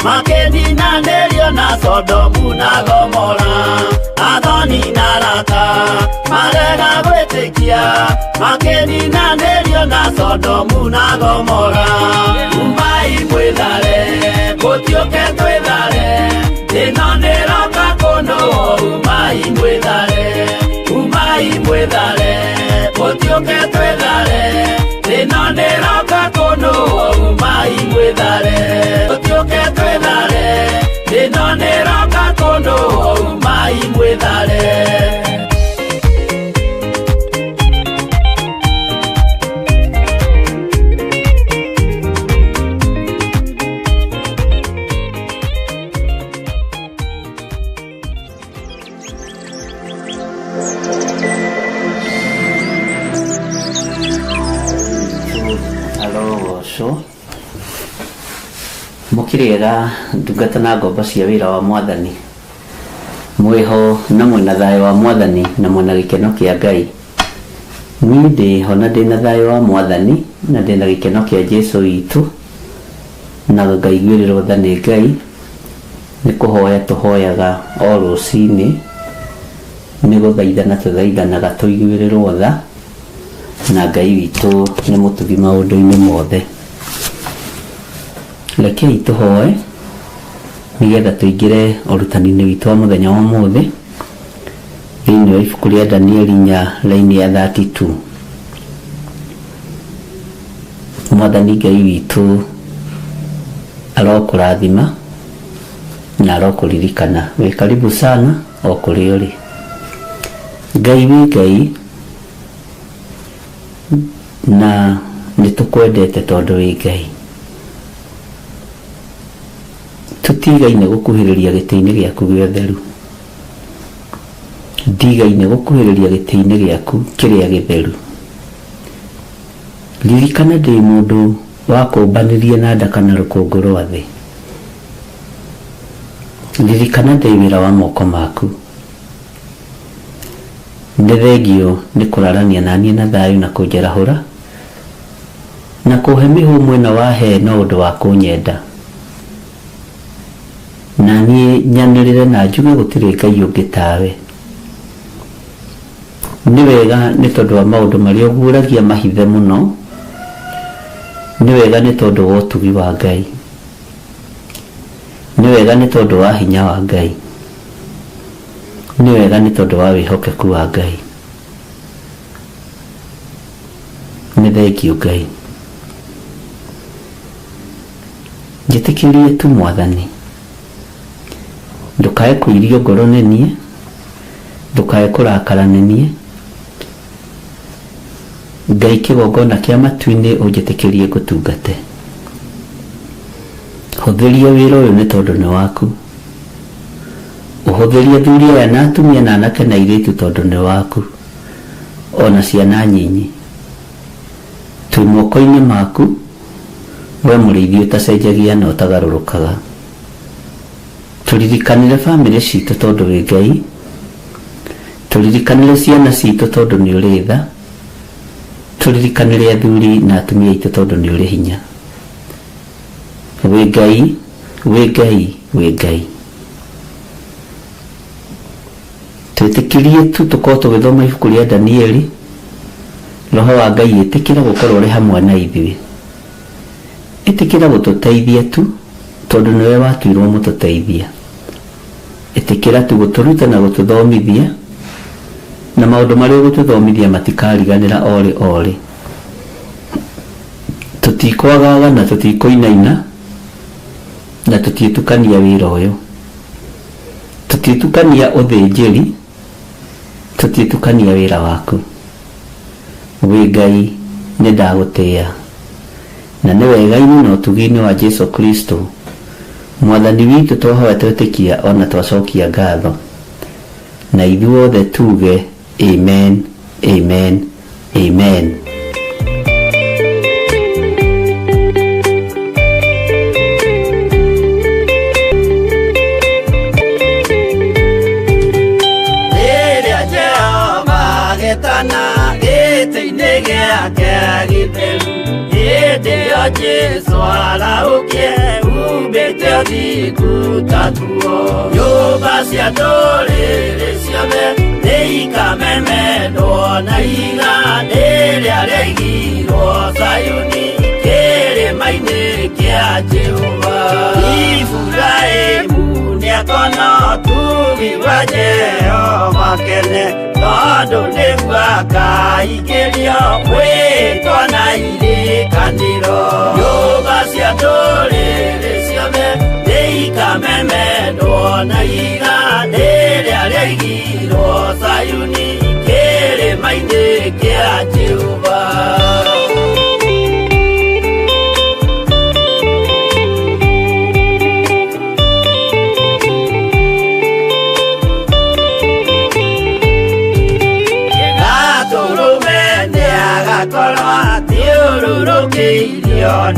Makenina nerio na Sodomu na Gomora. Athoni na Rata marega gwĩtĩkia. Makenina nerio na Sodomu na Gomora. Umai mwĩthare, gũtiũke twĩthare. Ĩno nĩroka kũnũ umai mwĩthare. Umai mwĩthare, gũtiũke twĩthare. Ĩno nĩroka kũnũ umai mwĩthare. Gũtiũke twĩthare. Ĩno nĩroka kũnũ umai mwĩthare. Mukiriega ndungata na ngombo cia wira wa Mwathani mwiho na mwena thayo wa Mwathani na mwena gikeno kia Ngai. Ni ndi hona ndina thayo wa Mwathani na ndina gikeno kia Jesu witu na ngaiguĩrĩrwo tha nĩ Ngai. Nĩ kũhoya tũhoyaga o rũcinĩ, nĩ gũthaithana tũthaithanaga tũiguĩrĩrwo tha na Ngai witũ nĩ mũtugi maũndũ-inĩ mothe. Rekei tũhoe nĩgetha tũingĩre ũrutani-inĩ witũ wa mũthenya wa ũmũthĩ thĩinĩ wa ibuku rĩa Danieli 4 raini ya 32. Mwathani Ngai witũ arokũrathima na arokũririkana. Wĩ karibu sana o kũrĩa ũrĩ. Ngai wĩ Ngai na nĩtũkwendete tondũ wĩ Ngai. Tutigaine gũkuhĩrĩria gĩtĩ-inĩ gĩaku gĩa ũtheru. Ndigaine gũkuhĩrĩria gĩtĩ-inĩ gĩaku kĩrĩa gĩtheru. Ririkana ndĩ mũndũ wa kũmbanĩria na nda kana rũkũngũ rwa thĩ. Ririkana ndĩ wĩra wa moko maku. Nĩ thengio nĩ kũrarania naniĩ na thayũ na kũnjerahũra na kũhe mĩhũ mwena wa heno ũndũ wa kũnyenda. Na niĩ nyanĩrĩre na njuge gũtirĩ Ngai ũngĩ tawe. Nĩ wega nĩ tondũ wa maũndũ marĩa ũguũragia mahithe mũno. Nĩ wega nĩ tondũ wa ũtugi wa Ngai. Nĩ wega nĩ tondũ wa hinya wa Ngai. Nĩ wega nĩ tondũ wa wĩhokeku wa Ngai. Nĩ thengio Ngai. Njĩtĩkĩrie tu Mwathani. Ndukae kũirio ngoro nĩ niĩ, ndukae kũrakara nĩ niĩ. Ngai kĩgongona kĩa matu-inĩ ũnjĩtĩkĩrie ngũtungate. Hũthĩria wĩra ũyũ nĩ tondũ nĩ waku. Ũhũthĩrie athuri aya na atumia na anake na airĩtu tondũ nĩ waku. Ona ciana nyinyi. Twĩ moko-inĩ maku, we mũrĩithi ũtacenjagia na ũtagarũrũkaga. Tũririkanĩre bamĩrĩ citũ tondũ wĩ Ngai. Tũririkanĩre ciana citũ tondũ nĩ ũrĩ tha. Tũririkanĩre athuri na atumia aitũ tondũ nĩ ũrĩ hinya. Wĩ Ngai, wĩ Ngai, wĩ Ngai. Twĩtĩkĩrie tu tũkorwo tũgĩthoma ibuku rĩa Danieli. Roho wa Ngai ĩtĩkĩra gũkorwo ũrĩ hamwe na ithuĩ. Ĩtĩkĩra gũtũteithia tu tondũ nĩwe watuirwo mũtũteithia. Ĩtĩkĩra tu gũtũruta na gũtũthomithia na maũndũ marĩa gũtũthomithia matikariganĩra orĩ. Tũtikwagaga na tũtikũinaina na tũtiĩtukania wĩra ũyũ. Tũtiĩtukania ũthĩnjĩri, tũtiĩtukania wĩra waku. Wĩ Ngai nĩ ndagũtĩĩa na nĩ wega-inĩ na ũtugi-inĩ wa Jesu Kristo Mwathani witũ twahoya twĩtĩkia ona twacokia ngatho. na ithuothe tuge amen, amen, amen. Jesu araukie ubete thiku tatuo nyumba cia ndũrĩrĩ ciothe nĩikamemendwo na iganda rĩrĩa rĩaigirwo Zayuni kĩrĩma-inĩ kĩa Jehova. Iburahĩmu nĩakona ũtugi wa Jehova kene tondũ nĩguo akaingĩrio gwĩtwo na irikanĩro. Nyũmba cia ndũrĩrĩ ciothe nĩikamemendwo na iganda rĩrĩa rĩaigirwo Zayuni kĩrĩma-inĩ kĩa Jehova.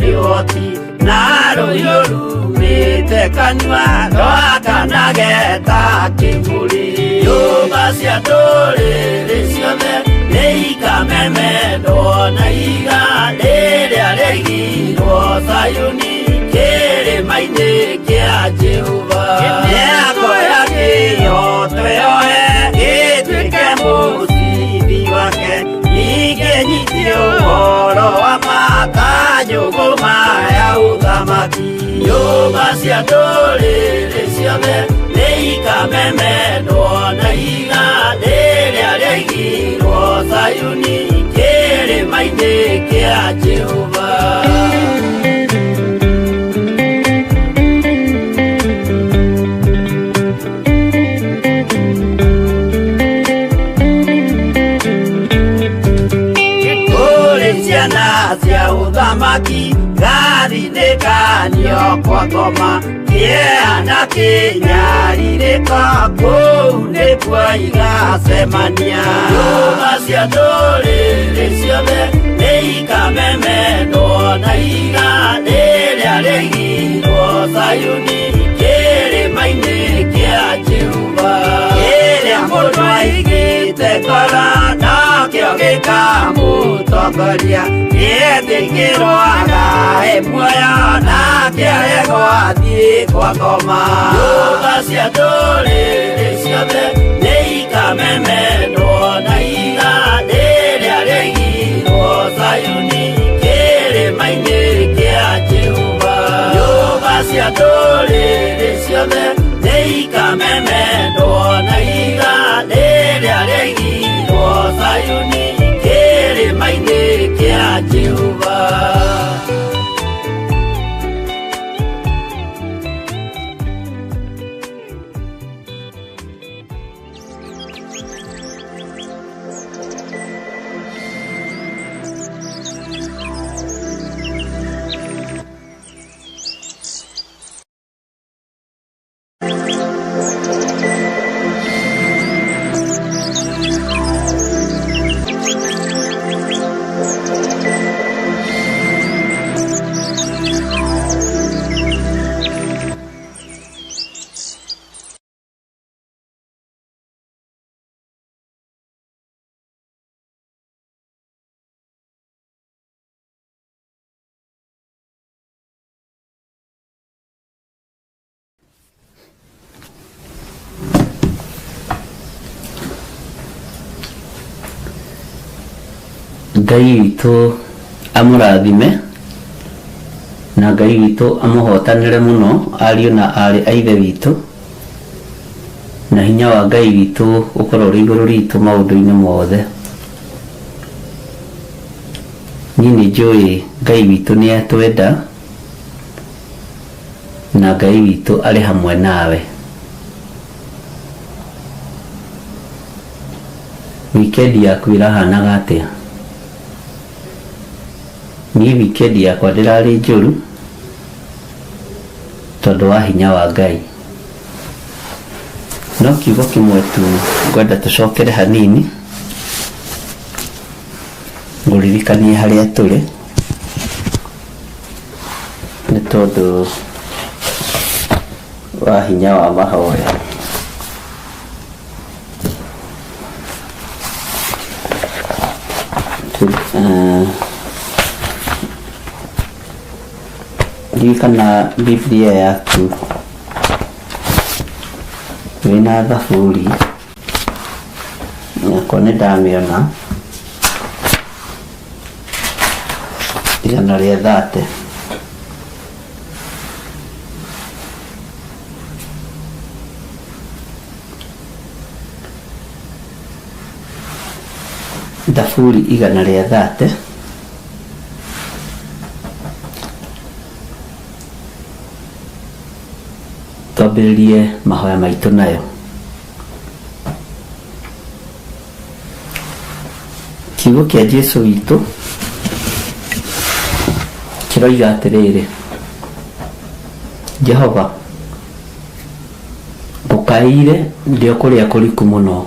Nĩwoti na rũhiũ rumĩte kanua rwakanageta kĩmũrĩ. Nyũmba cia ndũrĩrĩ ciothe nĩikamemendwo na iganda rĩrĩa rĩaigirwo Zayuni kĩrĩma-inĩ kĩa Jehova. Mĩako ya kĩyo twĩyohe gĩtuĩke mũcibi wake ingĩnyitio ũhoro wa makanjũgũ maya ũthamaki. Nyũmba cia ndũrĩrĩ ciothe nĩikamemendwo na iganda rĩrĩa rĩaigirwo Zayuni kĩrĩma-inĩ kĩa Jehova. Cia ũthamaki gathithĩkanio kwa ngoma kĩeha na kĩnyarirĩko kũu nĩkuo igacemania. Nyũmba cia ndũrĩrĩ ciothe nĩikamemendwo na iganda rĩrĩa rĩaigirwo Zayuni kĩrĩma-inĩ kĩa Jehova. Kĩrĩa mũndũ aigĩte ngoro nakĩo gĩkamũtongoria gĩtĩkĩrwaga muoyo nake aregwo athiĩ kwa ngoma. Nyũmba cia ndũrĩrĩ ciothe nĩikamemendwo na iganda rĩrĩa rĩaigirwo Zayuni kĩrĩma-inĩ kĩa Jehova. Nyũmba cia ndũrĩrĩ ciothe nĩikamemendwo na iganda rĩrĩa rĩaigirwo Zayuni kĩrĩma-inĩ kĩa Jehova. Ngai witũ amũrathime na Ngai witũ amũhotanĩre mũno ariũ na arĩ a ithe witũ, na hinya wa Ngai witũ ũkorwo ũrĩ igũrũ ritũ maũndũ-inĩ mothe. Niĩ nĩnjũĩ Ngai witũ nĩatwenda na Ngai witũ arĩ hamwe nawe. Wikendi yaku ĩrahanaga atĩa? Niĩ wikendi yakwa ndĩrarĩ njũru tondũ wa hinya wa Ngai. no kiugo kimwe tu ngwenda tucokere hanini nguririkanie haria turi ni tondu wa hinya wa mahoya. Kana Biblia yaku wina Thaburi yakwa nĩ ndamĩona igana rĩa 30 Thaburi igana rĩa 30 twambĩrĩrie mahoya maitũ nayo. Kiugo kĩa Jesũ witũ kĩroiga atĩrĩrĩ: Jehova, ngũkaĩire ndĩ o kũrĩa kũriku mũno,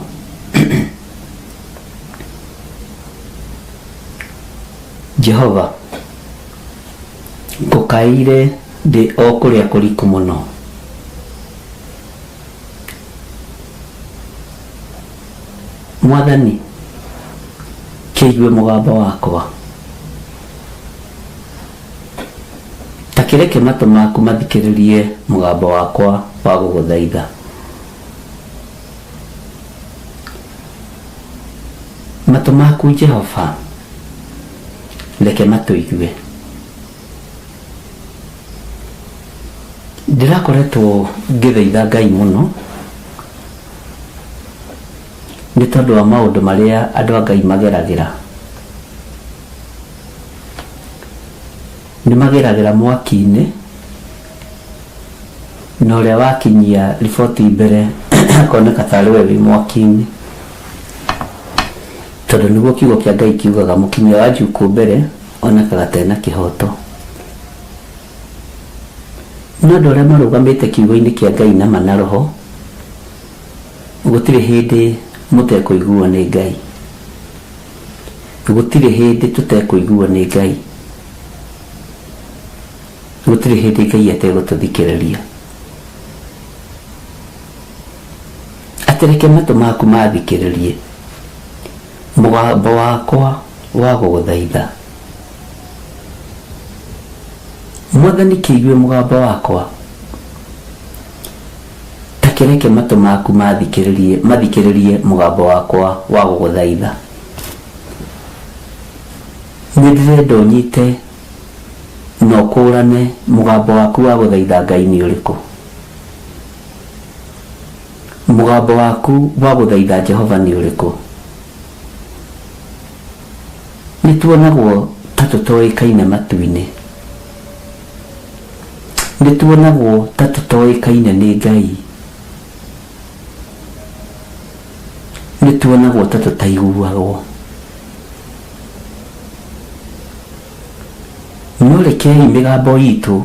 Jehova, ngũkaĩire ndĩ o kũrĩa kũriku mũno. Mwathani, kĩigue mũgambo wakwa, ta kĩreke matũ maku mathikĩrĩrie mũgambo wakwa wa gũgũthaitha. Matũ maku Jehova, reke matũigue. Ndĩrakoretwo ngĩthaitha Ngai mũno nĩ tondũ wa maũndũ marĩa andũ a Ngai mageragĩra. Nĩ mageragĩra mwaki-inĩ, na ũrĩa wakinyia riboti mbere akoneka tarĩ we wĩ mwaki-inĩ, tondũ nĩguo kiugo kĩa Ngai kiugaga mũkinyia wa njukũ mbere onekaga tena kĩhoto. No andũ arĩa marũgamĩte kiugo-inĩ kĩa Ngai na mana roho, gũtirĩ hĩndĩ mũtekũiguo nĩ Ngai, gũtirĩ hĩndĩ tũtekũiguo nĩ Ngai, gũtirĩ hĩndĩ Ngai ategũtũthikĩrĩria. Atĩreke matũ maku mathikĩrĩrie mũgambo wakwa wa gũgũthaitha. Mwathani, kĩigue mũgambo wakwa, ta kĩreke matũ maku mathikĩrĩrie mũgambo wakwa wa gũgũthaitha. Nĩ ndĩrenda ũnyite na ũkũrane mũgambo waku wa gũthaitha Ngai nĩ ũrĩkũ. Mũgambo waku wa gũthaitha Jehova nĩ ũrĩkũ. Nĩ tuonagwo ta tũtoĩkaine matu-inĩ, nĩ tuonagwo ta tũtoĩkaine nĩ Ngai, nĩ tuonagwo ta tũtaiguagwo. No rekei mĩgambo itũ,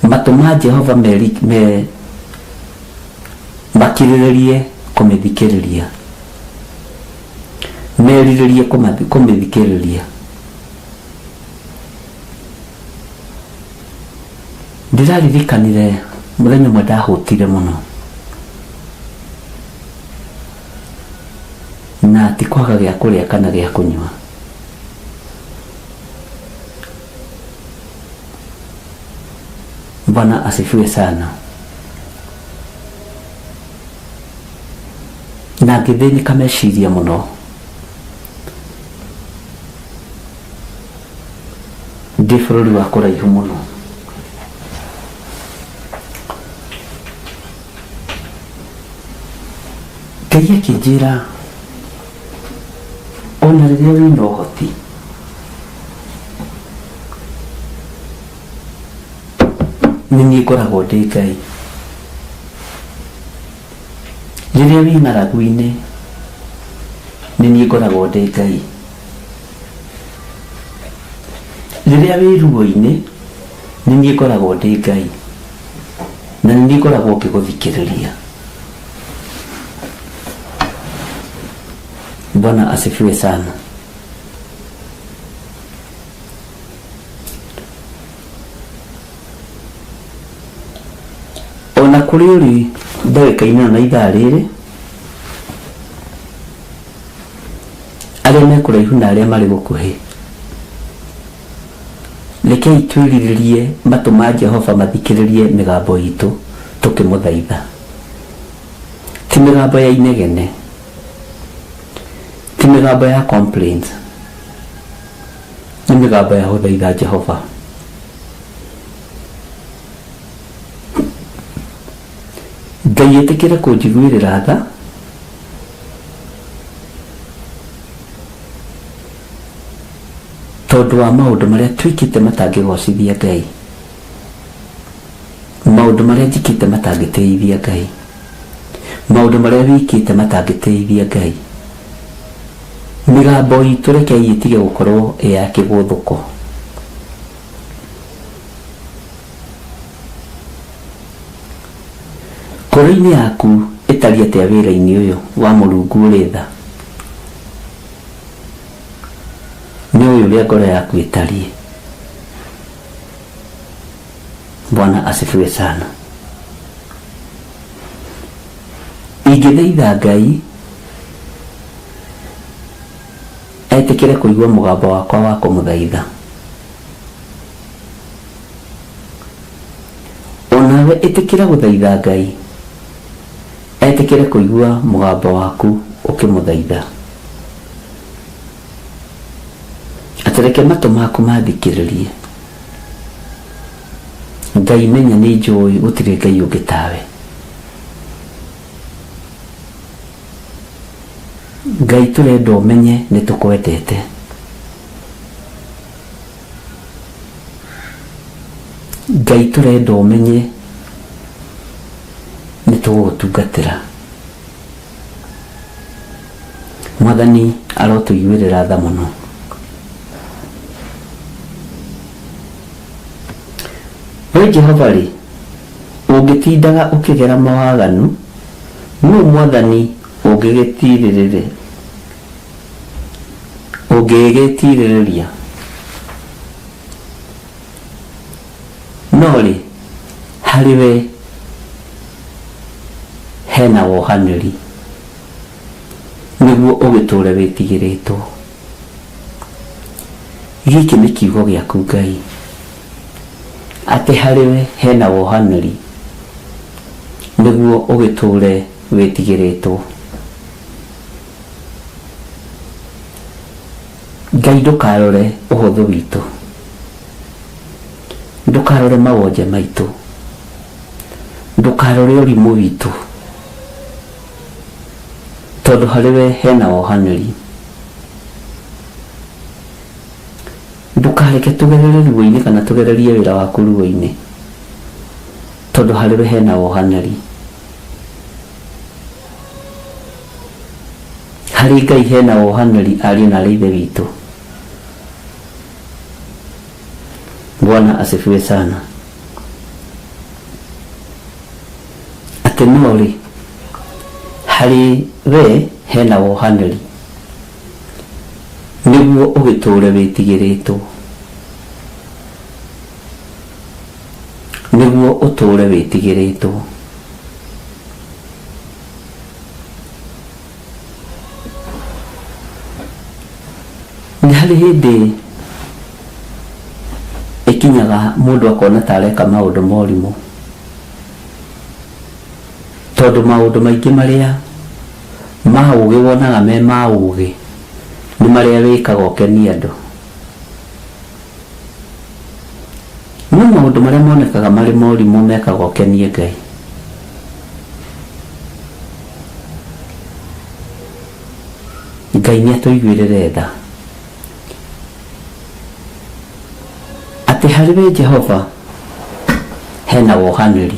matũ ma Jehova makirĩrĩrie kũmĩthikĩrĩria, merirĩrie kũmĩthikĩrĩria. Ndĩraririkanire mũthenya ũmwe ndahũtire mũno, na ti kwaga gĩa kũrĩa kana gĩa kũnyua. Bwana asifiwe sana. Na ngĩthĩnĩka meciria mũno, ndĩ bũrũri wa kũraihu mũno. Ngai akĩnjĩra ona rĩrĩa wĩna ũhoti, nĩ niĩ ngoragwo ndĩ Ngai. Rĩrĩa wĩ ng'aragu-inĩ, nĩ niĩ ngoragwo ndĩ Ngai. Rĩrĩa wĩ ruo-inĩ, nĩ niĩ ngoragwo ndĩ Ngai. na nĩngoragwo ngĩgũthikĩrĩria. Bwana asifiwe sana. Ona kũrĩ ũrĩ ndagĩka-inĩ na ithaa rĩrĩ, arĩa me kũraihu na arĩa marĩ gũkuhĩ, rekei twĩrirĩrie matũ ma Jehova mathikĩrĩrie mĩgambo itũ tũkĩmũthaitha. Ti mĩgambo ya inegene, ti mĩgambo ya complaints, nĩ mĩgambo ya gũthaitha Jehova. Ngai etĩkĩre kũnjiguĩrĩra tha, tondũ wa maũndũ marĩa twĩkĩte matangĩgocithia Ngai, maũndũ marĩa njĩkĩte matangĩteithia Ngai, maũndũ marĩa wĩkĩte matangĩteithia Ngai. Mĩgambo itũ rekei ĩtige gũkorwo ya kĩgũthũko. Ngoro-inĩ yaku ĩtariĩ atĩa wĩra-inĩ ũyũ wa Mũrungu ũrĩ tha? Nĩ ũyũ ũrĩa ngoro yaku ĩtariĩ. Bwana asifiwe sana. Ingĩthaitha Ngai etĩkĩre kũigua mũgambo wakwa wa kũmũthaitha. Onawe ĩtĩkĩra gũthaitha Ngai etĩkĩre kũigua mũgambo waku ũkĩmũthaitha. Atareke matũ maku mathikĩrĩrie. Ngai menya nĩ njũĩ gũtirĩ Ngai ũngĩ tawe. Ngai tũrenda ũmenye nĩ tũkwendete. Ngai tũrenda ũmenye nĩ tũgũgũtungatĩra. Mwathani arotũiguĩrĩra tha mũno. We Jehova rĩ, ũngĩtindaga ũkĩgera mawaganu, nũũ Mwathani ũngĩgĩtirĩrĩria? No rĩ, harĩ we hena wohanĩri, nĩguo ũgĩtũũre wĩtigĩrĩtwo. Gĩkĩ nĩ kiugo gĩaku Ngai, atĩ harĩ we hena wohanĩri, nĩguo ũgĩtũũre wĩtigĩrĩtwo. Ngai ndũkarore ũhũthũ witũ, ndũkarore mawonje maitũ, ndũkarore ũrimũ witũ, tondũ harĩ we hena wohanĩri. Ndũkareke tũgerere ruo-inĩ kana tũgererie wĩra waku ruo-inĩ, tondũ harĩ we hena wohanĩri. Harĩ Ngai hena wohanĩri, ariũ na ithe witũ. Bwana asifiwe sana. Atĩ no rĩ, harĩ we hena wohanĩri, nĩguo ũgĩtũũre wĩtigĩrĩtwo, nĩguo ũtũũre wĩtigĩrĩtwo. Nĩ harĩ hĩndĩ ĩkinyaga mũndũ akona ta areka maũndũ morimũ, tondũ maũndũ maingĩ marĩa ma ũgĩ wonaga me ma ũgĩ nĩ marĩa wĩkaga ũkenia andũ. No maũndũ marĩa monekaga marĩ morimũ mekaga ũkenie Ngai. Ngai nĩatũiguĩrĩre tha, atĩ harĩ we Jehova hena wohanĩri.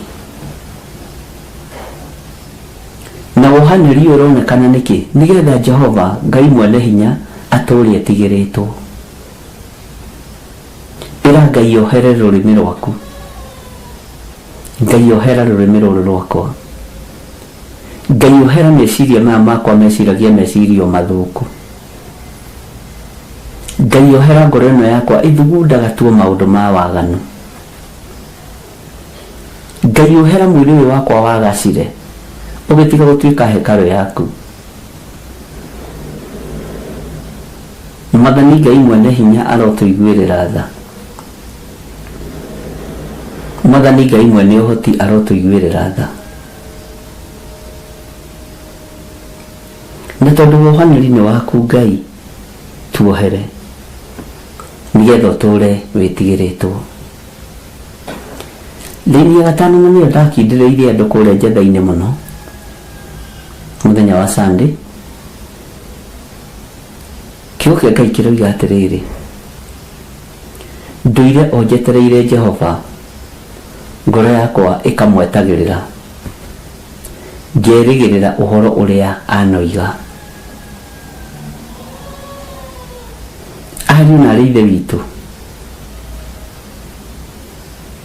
Na wohanĩri ũyũ ũronekana nĩkĩ? Nĩgetha Jehova Ngai mwene hinya atũũre etigĩrĩtwo. Ĩra Ngai ohere rũrĩmĩ rwaku, Ngai ohera rurimi ruru rwakwa. Ngai ohera meciria maya makwa meciragia meciria mathuku. Ngai ohera ngoro ĩno yakwa ithugundaga tuo maũndũ ma waganu. Ngai ohera mwĩrĩ ũyũ wakwa wagacire ũgĩtiga gũtuĩka hekarũ yaku. Mwathani Ngai mwene hinya arotũiguĩrĩra tha. Mwathani Ngai mwene ũhoti arotũiguĩrĩra tha. Na tondũ wohanĩri-inĩ waku Ngai tuohere nĩgetha ũtũũre wĩtigĩrĩtwo. Thĩinĩ gatano na nĩyo ndakindĩrĩirie andũ kũrĩa njetha-inĩ mũno mũthenya wa Sunday. Kiugo kĩa Ngai kĩroiga atĩrĩrĩ, ndũire o njetereire Jehova, ngoro yakwa ĩkamwetagĩrĩra, ngerĩgĩrĩra ũhoro ũrĩa anoiga. Ariũ na aarĩ ithe witũ,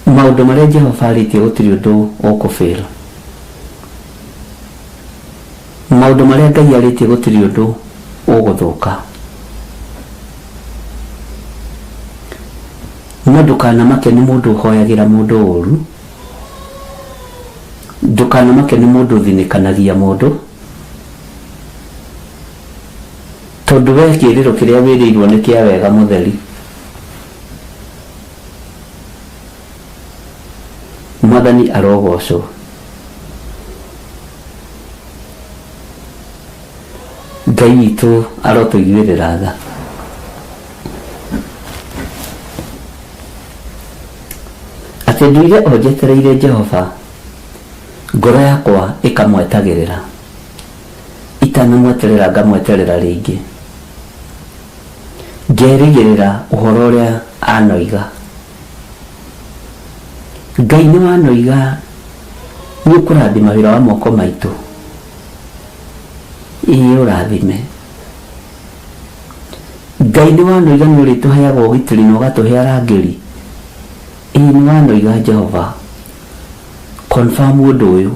maũndũ marĩa Jehova arĩtie gũtirĩ ũndũ ũkũbĩra. Maũndũ marĩa Ngai arĩtie gũtirĩ ũndũ ũgũthũka. No ndũkanamake nĩ mũndũ ũhoyagĩra mũndũ ũũru, ndũkanamake nĩ mũndũ ũthinĩkanagia mũndũ, tondũ we kĩĩrĩro kĩrĩa wĩrĩirwo nĩ kĩa wega mũtheri. Mwathani arogocwo. Ngai witũ arotũiguĩrĩra tha. Atĩ ndũire o njetereire Jehova, ngoro yakwa ĩkamwetagĩrĩra, itanamweterera ngamweterera rĩngĩ, ngerĩgĩrĩra ũhoro ũrĩa anoiga. Ngai nĩ wanoiga nĩ ũkũrathima wĩra wa moko maitũ. Ĩĩ ũrathime. Ngai nĩ wanoiga nĩ ũrĩtũheaga ũgitĩri na ũgatũhe arangĩri. Ĩĩ nĩ wanoiga Jehova. Confirm ũndũ ũyũ.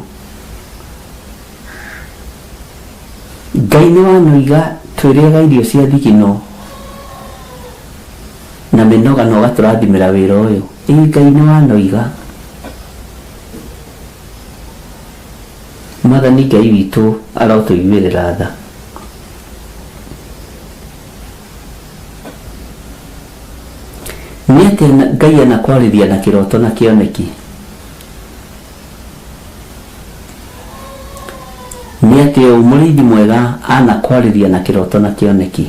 Ngai nĩ wanoiga twĩrĩaga irio cia thigino na mĩnoga na ũgatũrathimĩra wĩra ũyũ. Ĩĩ Ngai nĩ wanoiga. Mwathani Ngai witũ arotũiguĩrĩra tha. Nĩ atĩ Ngai anakwarĩria na kĩroto na kĩoneki. Nĩ atĩ mũrĩithi mwega anakwarĩria na kĩroto na kĩoneki.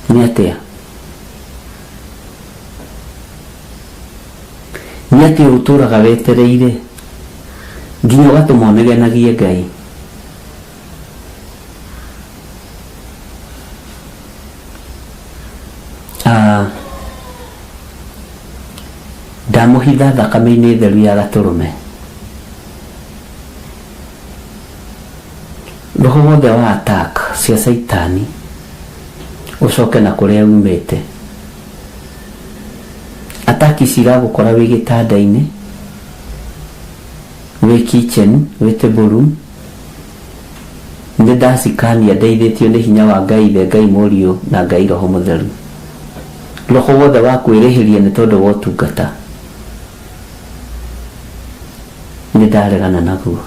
Nĩ atĩa? Nĩ atĩ ũtũraga wetereire nginya ũgatũma ũnegenagie Ngai. Ndamũhitha thakame-inĩ theru ya Gatũrũme. Roho wothe wa attack cia Saitani ũcoke na kũrĩa umĩte. Attack ciragũkora wĩ gĩtanda-inĩ, wĩ kitchen, wĩ table room. Nĩ ndacikania ndeithĩtio nĩ hinya wa Ngai, Ithe Ngai Mũriũ na Ngai Roho Mũtheru. Roho wothe wa kwĩrĩhĩria nĩ tondũ wa ũtungata, nĩ ndaregana naguo.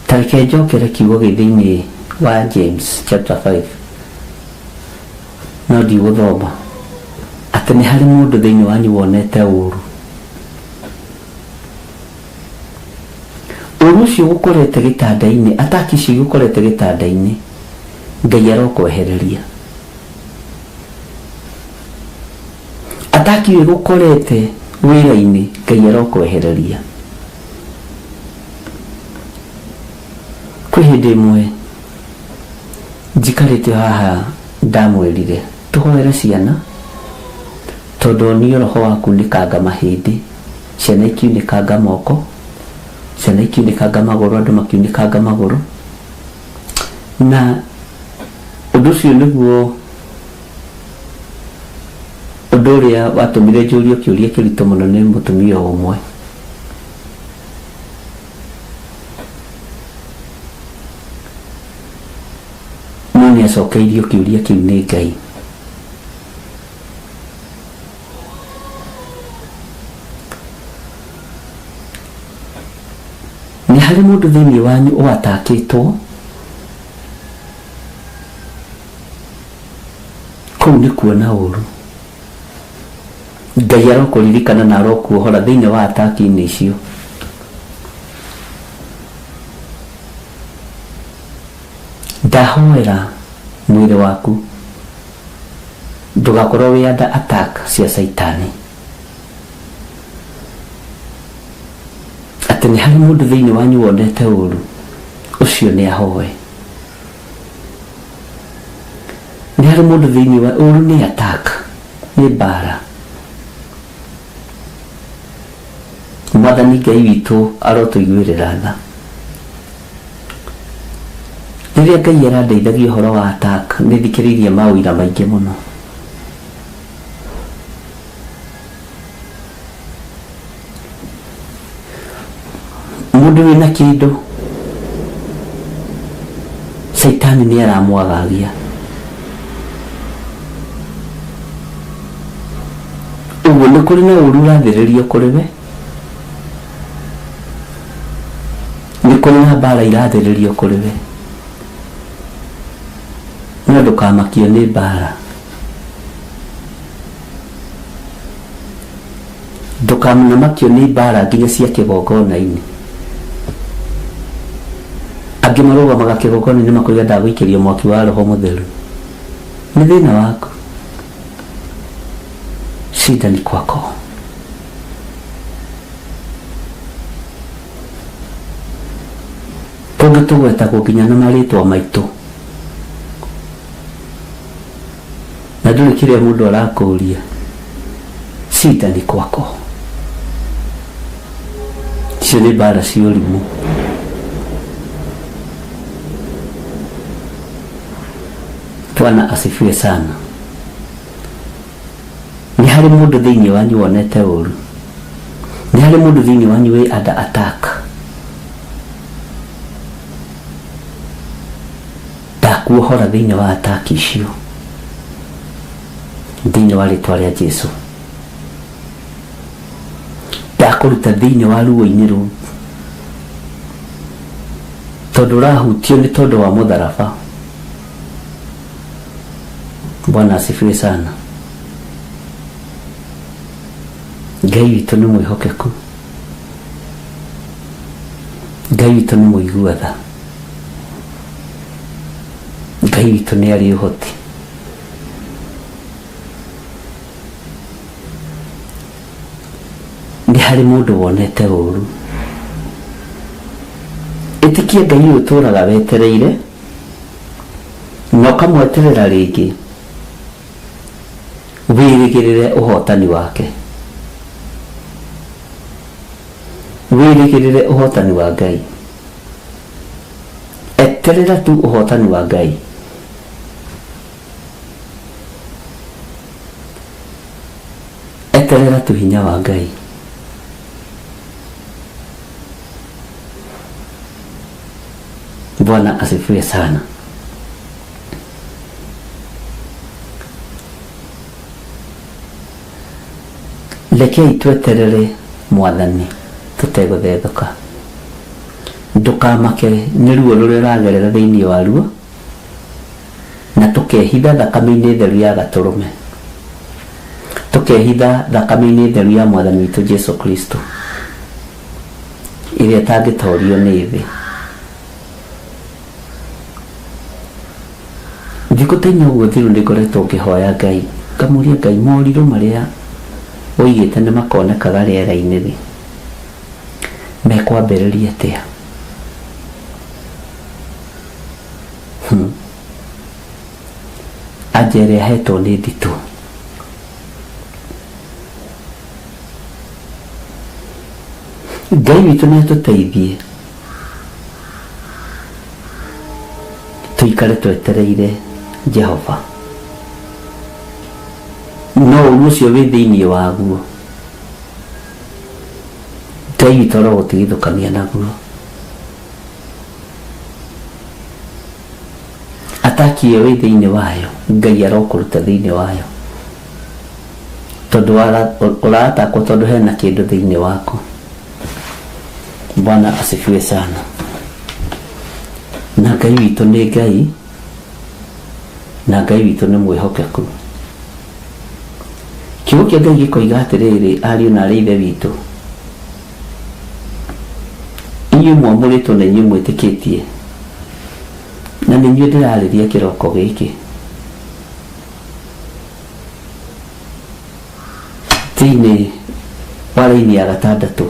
Tareke njokere kiugo gĩthĩinĩ wa James chapter 5. No ndigũthoma. Atĩ nĩ harĩ mũndũ thĩinĩ wanyu wonete ũũru. Ũũru ũcio gũkorete gĩtanda-inĩ, ataki icio gũkorete gĩtanda-inĩ, Ngai arokwehereria. Ataki icio gũkorete wĩra-inĩ, Ngai arokwehereria. Kwĩ hĩndĩ ĩmwe njikarĩte haha ndamwĩrire tũhoere ciana, tondũ niĩ roho wa kunĩkanga mahĩndĩ, ciana ikiunĩkanga moko, ciana ikiunĩkanga magũrũ, andũ makiunĩkanga magũrũ. na ũndũ ũcio nĩguo ũndũ ũrĩa watũmire njũrie kĩũria kĩritũ mũno nĩ mũtumia ũmwe. No nĩacokeirio kĩũria kĩu nĩ Ngai. Nĩ harĩ mũndũ thĩinĩ wanyu ũatakĩtwo? Kũu nĩ kuona ũru. Ngai arokũririkana na arokuohora thĩinĩ wa ataki-inĩ icio. Ndahoera mwĩrĩ waku ndũgakorwo wĩ under attack cia Saitani. Atĩ nĩ harĩ mũndũ thĩinĩ wanyu wonete ũru, ũcio nĩ ahoe. Nĩ harĩ mũndũ thĩinĩ wa ũru nĩ attack, nĩ mbara. Mwathani Ngai witũ arotũiguĩrĩra tha. Rĩrĩa Ngai arandeithagia ũhoro wa attack, nĩ thikĩrĩirie maũira maingĩ mũno. Mũndũ wĩna kĩndũ, Saitani nĩ aramwagagia. Ũguo nĩ kũrĩ na ũru ũrathĩrĩrio kũrĩ we. Nĩ kũrĩ na mbara irathĩrĩrio kũrĩ we. No ndũkamakio nĩ mbara. Ndũkamakio nĩ mbara nginya cia kĩgongona-inĩ. Angĩ marũgamaga kĩgongona-inĩ makoiga ndagũikĩrio mwaki wa Roho Mũtheru. Nĩ thĩna waku. Shida ni kwako. Tũngĩ tũgwetagwo nginya na marĩtwa maitũ. Na ndũrĩ kĩrĩa mũndũ arakũria. Shida ni kwako. Icio nĩ mbara cia ũrimũ. Bwana asifiwe sana. Nĩ harĩ mũndũ thĩinĩ wanyu wonete ũru. Nĩ harĩ mũndũ thĩinĩ wanyu wĩ under attack. Ndakuohora thĩinĩ wa attack icio. Thĩinĩ wa rĩtwa rĩa Jesũ. Ndakũruta thĩinĩ wa ruo-inĩ rũu. Tondũ ũrahutio nĩ tondũ wa mũtharaba. Bwana asifiwe sana. Ngai witũ nĩ mwĩhokeku. Ngai witũ nĩ mũigua tha. Ngai witũ nĩ arĩ ũhoti. Nĩ harĩ mũndũ wonete ũru. Ĩtĩkia Ngai ũyũ ũtũũraga wetereire, na ũkamweterera rĩngĩ. Wĩrĩgĩrĩre ũhotani wake. Wĩrĩgĩrĩre ũhotani wa Ngai. Eterera tu ũhotani wa Ngai. Eterera tu hinya wa Ngai. Bwana asifiwe sana. Rekei tweterere Mwathani tutegũthethũka. Ndũkamake nĩ ruo rũrĩa rũragerera thĩinĩ waruo, na tũkehitha thakame-inĩ theru ya Gatũrũme. Tũkehitha thakame-inĩ theru ya Mwathani witũ Jesũ Kristo, ĩrĩa ĩtangĩtorio nĩ thĩ. Thikũ-inĩ ũguo thiru nĩngoretwo ngĩhoya Ngai, ngamũria Ngai morirũ marĩa ũigĩte nĩ makonekaga rĩera-inĩ rĩ, mekwambĩrĩria atĩa? Anja ĩrĩa hetwo nĩ nditũ. Ngai witũ nĩ atũteithie tuikare twetereire Jehova. No ucio wi thiini waguo Ngai witũ arogũtigithũkania naguo. Ataki ĩyo wĩ thĩinĩ wayo Ngai arokũruta thĩinĩ wayo, tondũ ũratakwo tondũ hena kĩndũ thĩinĩ waku. Bwana asifiwe sana. Na Ngai witũ nĩ Ngai, na Ngai witũ nĩ mwĩhokeku. Kiugo kĩa Ngai gĩkoiga atĩrĩrĩ, ariũ na aarĩ a Ithe witũ, inyuĩ mwamũrĩtwo na inyuĩ mwĩtĩkĩtie, na nĩ inyuĩ ndĩrarĩria kĩroko gĩkĩ. Thĩinĩ wa raini ya 6,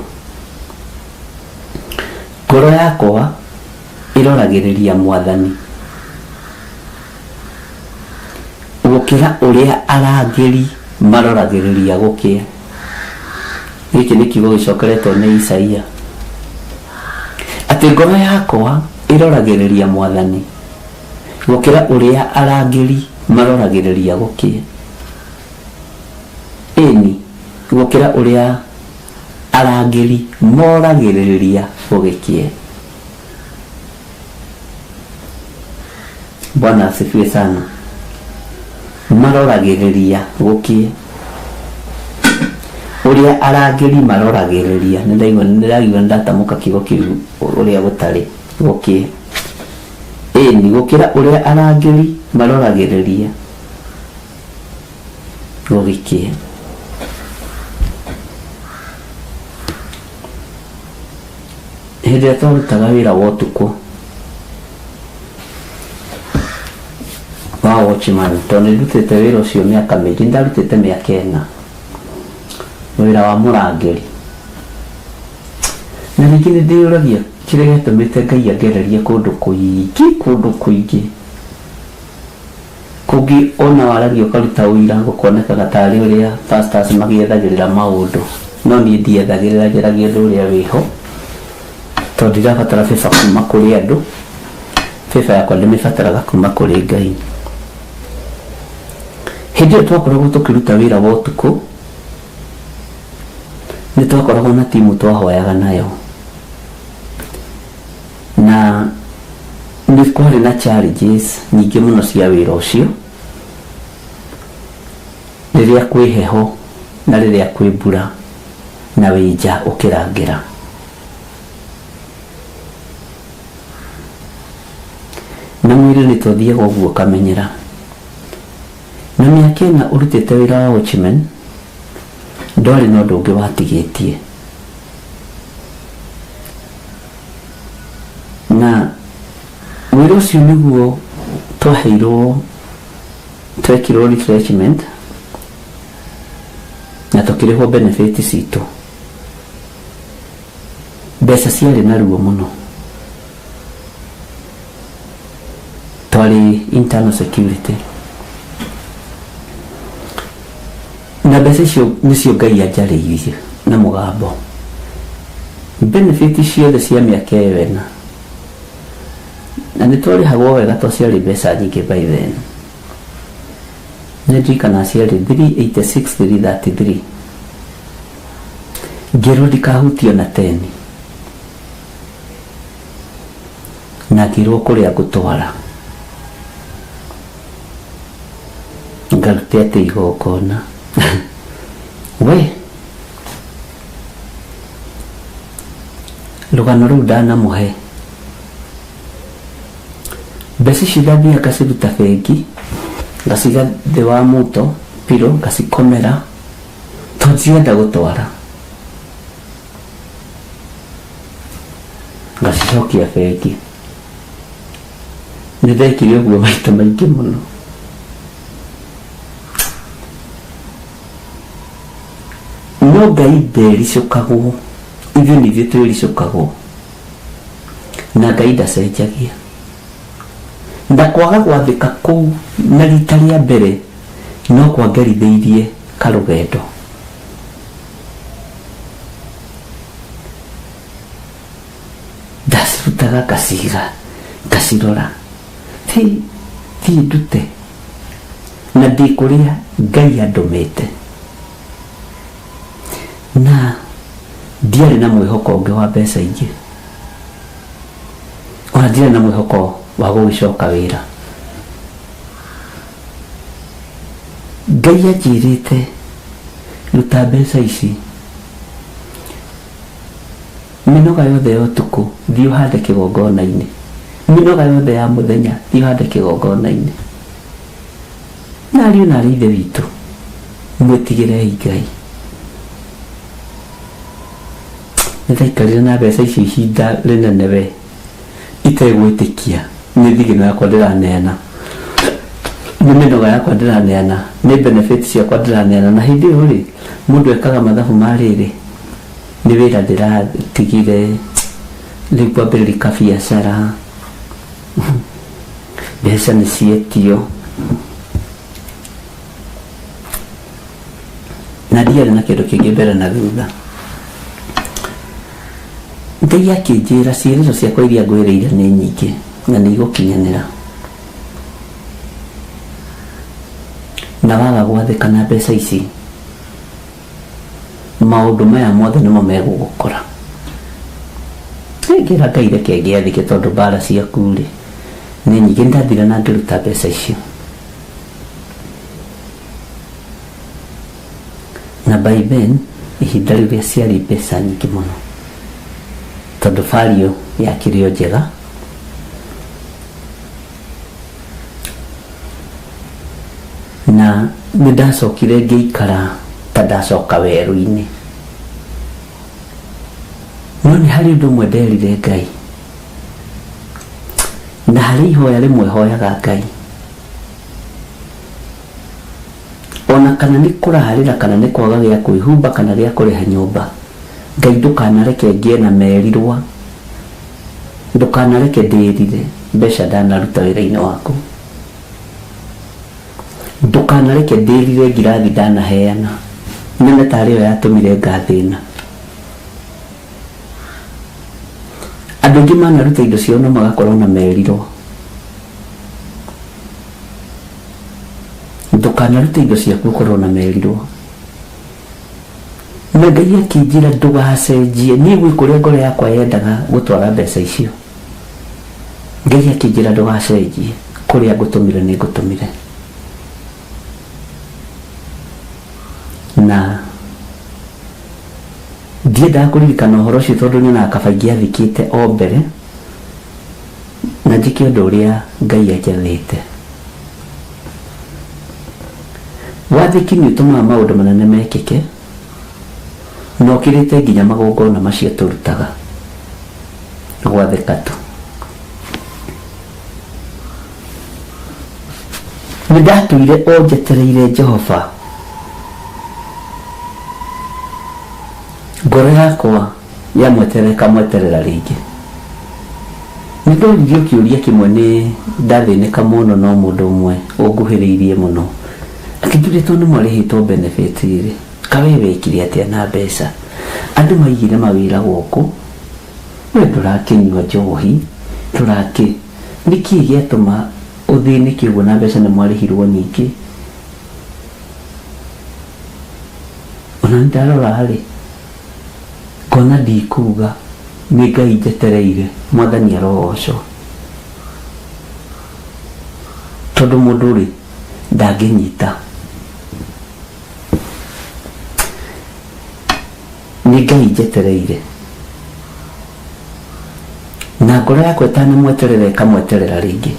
ngoro yakwa ĩroragĩrĩria Mwathani gũkĩra ũrĩa arangĩri maroragĩrĩria gũkĩa. Gĩkĩ nĩ kiugo gĩcokeretwo nĩ Isaia, atĩ ngoro yakwa ĩroragĩrĩria Mwathani gũkĩra ũrĩa arangĩri maroragĩrĩria gũkĩa. Ĩni gũkĩra ũrĩa arangĩri moragĩrĩria gũgĩkĩa. Bwana asifiwe sana. Maroragĩrĩria gũkĩa, ũrĩa arangĩri maroragĩrĩria. Nĩndĩraigua ndatamũka kiugo kĩu ũrĩa gũtarĩ gũkĩa. Ĩni gũkĩra ũrĩa arangĩri maroragĩrĩria gũgĩkĩa. Hĩndĩ ĩrĩa twarutaga wĩra wa ũtukũ wa watchman, tondũ nĩndutĩte wĩra ũcio mĩaka mĩingĩ, ndarutĩte mĩaka 4 wĩra wa mũrangĩri. Na ningĩ nĩndĩyũragia kĩrĩa gĩtũmĩte Ngai angererie kũndũ kũingĩ. Kũngĩ ona waragia ũkaruta ũira gũkonekaga tarĩ ũrĩa pastors magiethagĩrĩra maũndũ, no niĩ ndiethagĩrĩra, njeragia ũndũ ũrĩa wĩho, tondũ ndirabatara beba kuma kũrĩ andũ. Beba yakwa ndĩmĩbataraga kuma kũrĩ Ngai. Hĩndĩ ĩyo twakoragwo tũkĩruta wĩra wa ũtukũ, nĩ twakoragwo na timu twahoyaga nayo, na nĩ kwarĩ na challenges nyingĩ mũno cia wĩra ũcio, rĩrĩa kwĩ heho na rĩrĩa kwĩ mbura na wĩ nja ũkĩrangĩra. Na mwĩrĩ nĩ twathiaga ũguo ũkamenyera. Na mĩaka 4 ũrutĩte wĩra wa watchman, ndwarĩ na ũndũ ũngĩ watigĩtie. Na wĩra ũcio nĩguo twaheirwo, twekirwo refreshment na tũkĩrĩhwo benefit citũ. Mbeca ciarĩ na ruo mũno. Twarĩ internal security, na mbeca icio nĩcio Ngai anjarĩirie na mũgambo. Benefit ciothe cia mĩaka ĩyo 4, na nĩ twarĩhagwo wega, twaciarĩ mbeca nyingĩ by then. Nĩndirikana ciarĩ 386,333. Ngĩrwo ndikahutio na 10, na ngĩrwo kũrĩa ngũtwara. Ngarute atĩ igongona. We rũgano rũu ndanamũhe, mbeca ici ndathiaga ngaciruta bengi, ngaciga thĩ wa mũto piro, ngacikomera, tondũ ndienda gũtwara. Ngacicokia bengi. Nĩndekire ũguo maita maingĩ mũno. No Ngai ndericũkagwo, ithuĩ nĩithuĩ twĩricũkagwo, na Ngai ndacenjagia. Ndakwaga gwathĩka kũu na rita rĩa mbere, no kwangerithĩirie karũgendo. Ndacirutaga ngaciga, ngacirora. ti ndute na ndi kuria Ngai andumite na ndiarĩ na mwĩhoko ũngĩ wa mbeca ingĩ ona ndiarĩ na mwĩhoko wa gũgĩcoka wĩra. Ngai anjĩrĩte ruta mbeca ici, mĩnoga yothe ya ũtukũ thiĩ ũhande kĩgongona-inĩ, mĩnoga yothe ya mũthenya thiĩ ũhande kĩgongona-inĩ. Na ariũ na aarĩ a Ithe witũ, mwĩtigĩrei Ngai. Nĩndaikarire na mbeca ici ihinda rĩnene we itegwĩtĩkia nĩ thigino yakwa ndĩraneana, nĩ mĩnoga yakwa ndĩraneana, nĩ benefit ciakwa ndĩraneana. Na hĩndĩ ĩyo rĩ, mũndũ ekaga mathabu ma rĩrĩ, nĩ wĩra ndĩratigire, rĩu kwambĩrĩria kabiacara, mbeca nĩ cietio, na ndiarĩ na kĩndũ kĩngĩ mbere na thutha. Ngai akĩnjĩra ciĩrĩro ciakwa iria ngwĩrĩire nĩ nyingĩ na nĩ igũkinyanĩra, na waga gwathĩkana mbeca ici, maũndũ maya mothe nĩmo megũgũkora. Ngĩra Ngai reke ngĩathĩke tondũ mbara ciaku rĩ nĩ nyingĩ. Nĩndathire na ngĩruta mbeca icio, na by then ihinda rĩu ciarĩ mbeca nyingĩ mũno tondũ value yakĩrĩ o njega, na nĩndacokire ngĩikara ta ndacoka werũ-inĩ. No nĩ harĩ ũndũ ũmwe nderire Ngai, na harĩ ihoya rĩmwe hoyaga Ngai, ona kana nĩ kũrarĩra kana nĩ kwaga gĩa kwĩhumba kana gĩa kũrĩha nyũmba. Ngai ndũkanareke ngĩe na merirwa, ndũkanareke ndĩrire mbeca ndanaruta wĩra-inĩ waku, ndũkanareke ndĩrire ngirathi ndanaheana, nene tarĩ yo yatũmire ngathĩna. Andũ aingĩ manaruta indo ciao no magakorwo na merirwa. Ndũkanarute indo ciaku ũkorwo na merirwa. Na Ngai akĩnjĩra ndũgacenjie, niĩ gwĩ kũrĩa ngoro yakwa yendaga gũtwara mbeca icio. Ngai akĩnjĩra ndũgacenjie, kũrĩa ngũtũmire nĩ ngũtũmire. Na ndiendaga kũririkana ũhoro ũcio tondũ nyonaga kaba ingĩathikĩte o mbere na njĩke ũndũ ũrĩa Ngai anjathĩte. Wathĩki nĩ ũtũmaga maũndũ manene mekĩke, na ũkĩrĩte nginya magongona macio tũrutaga gwathĩka tu. Nĩndatũire o njetereire Jehova, ngoro yakwa yamweterera rĩngĩ. Nĩndoririo kĩũria kĩmwe nĩ ndathĩnĩka mũno no mũndũ ũmwe ũnguhĩrĩirie mũno, akĩnjũria tondũ nĩmwarĩhĩtwo benefit rĩ, kawe wekire atĩa na mbeca? Andũ maigire mawĩra gũkũ, we ndũrakĩnyua njohi, nĩkĩ gĩatũma ũthĩnĩke ũguo na mbeca nĩmwarĩhirwo nyingĩ? Ona nĩndarora rĩ, ngona ndikuga, nĩ Ngai njetereire, Mwathani arogocwo. Tondũ mũndũ rĩ ndangĩnyita, nĩ Ngai njetereire, na ngoro yakwa ĩtanamweterera ĩkamweterera rĩngĩ.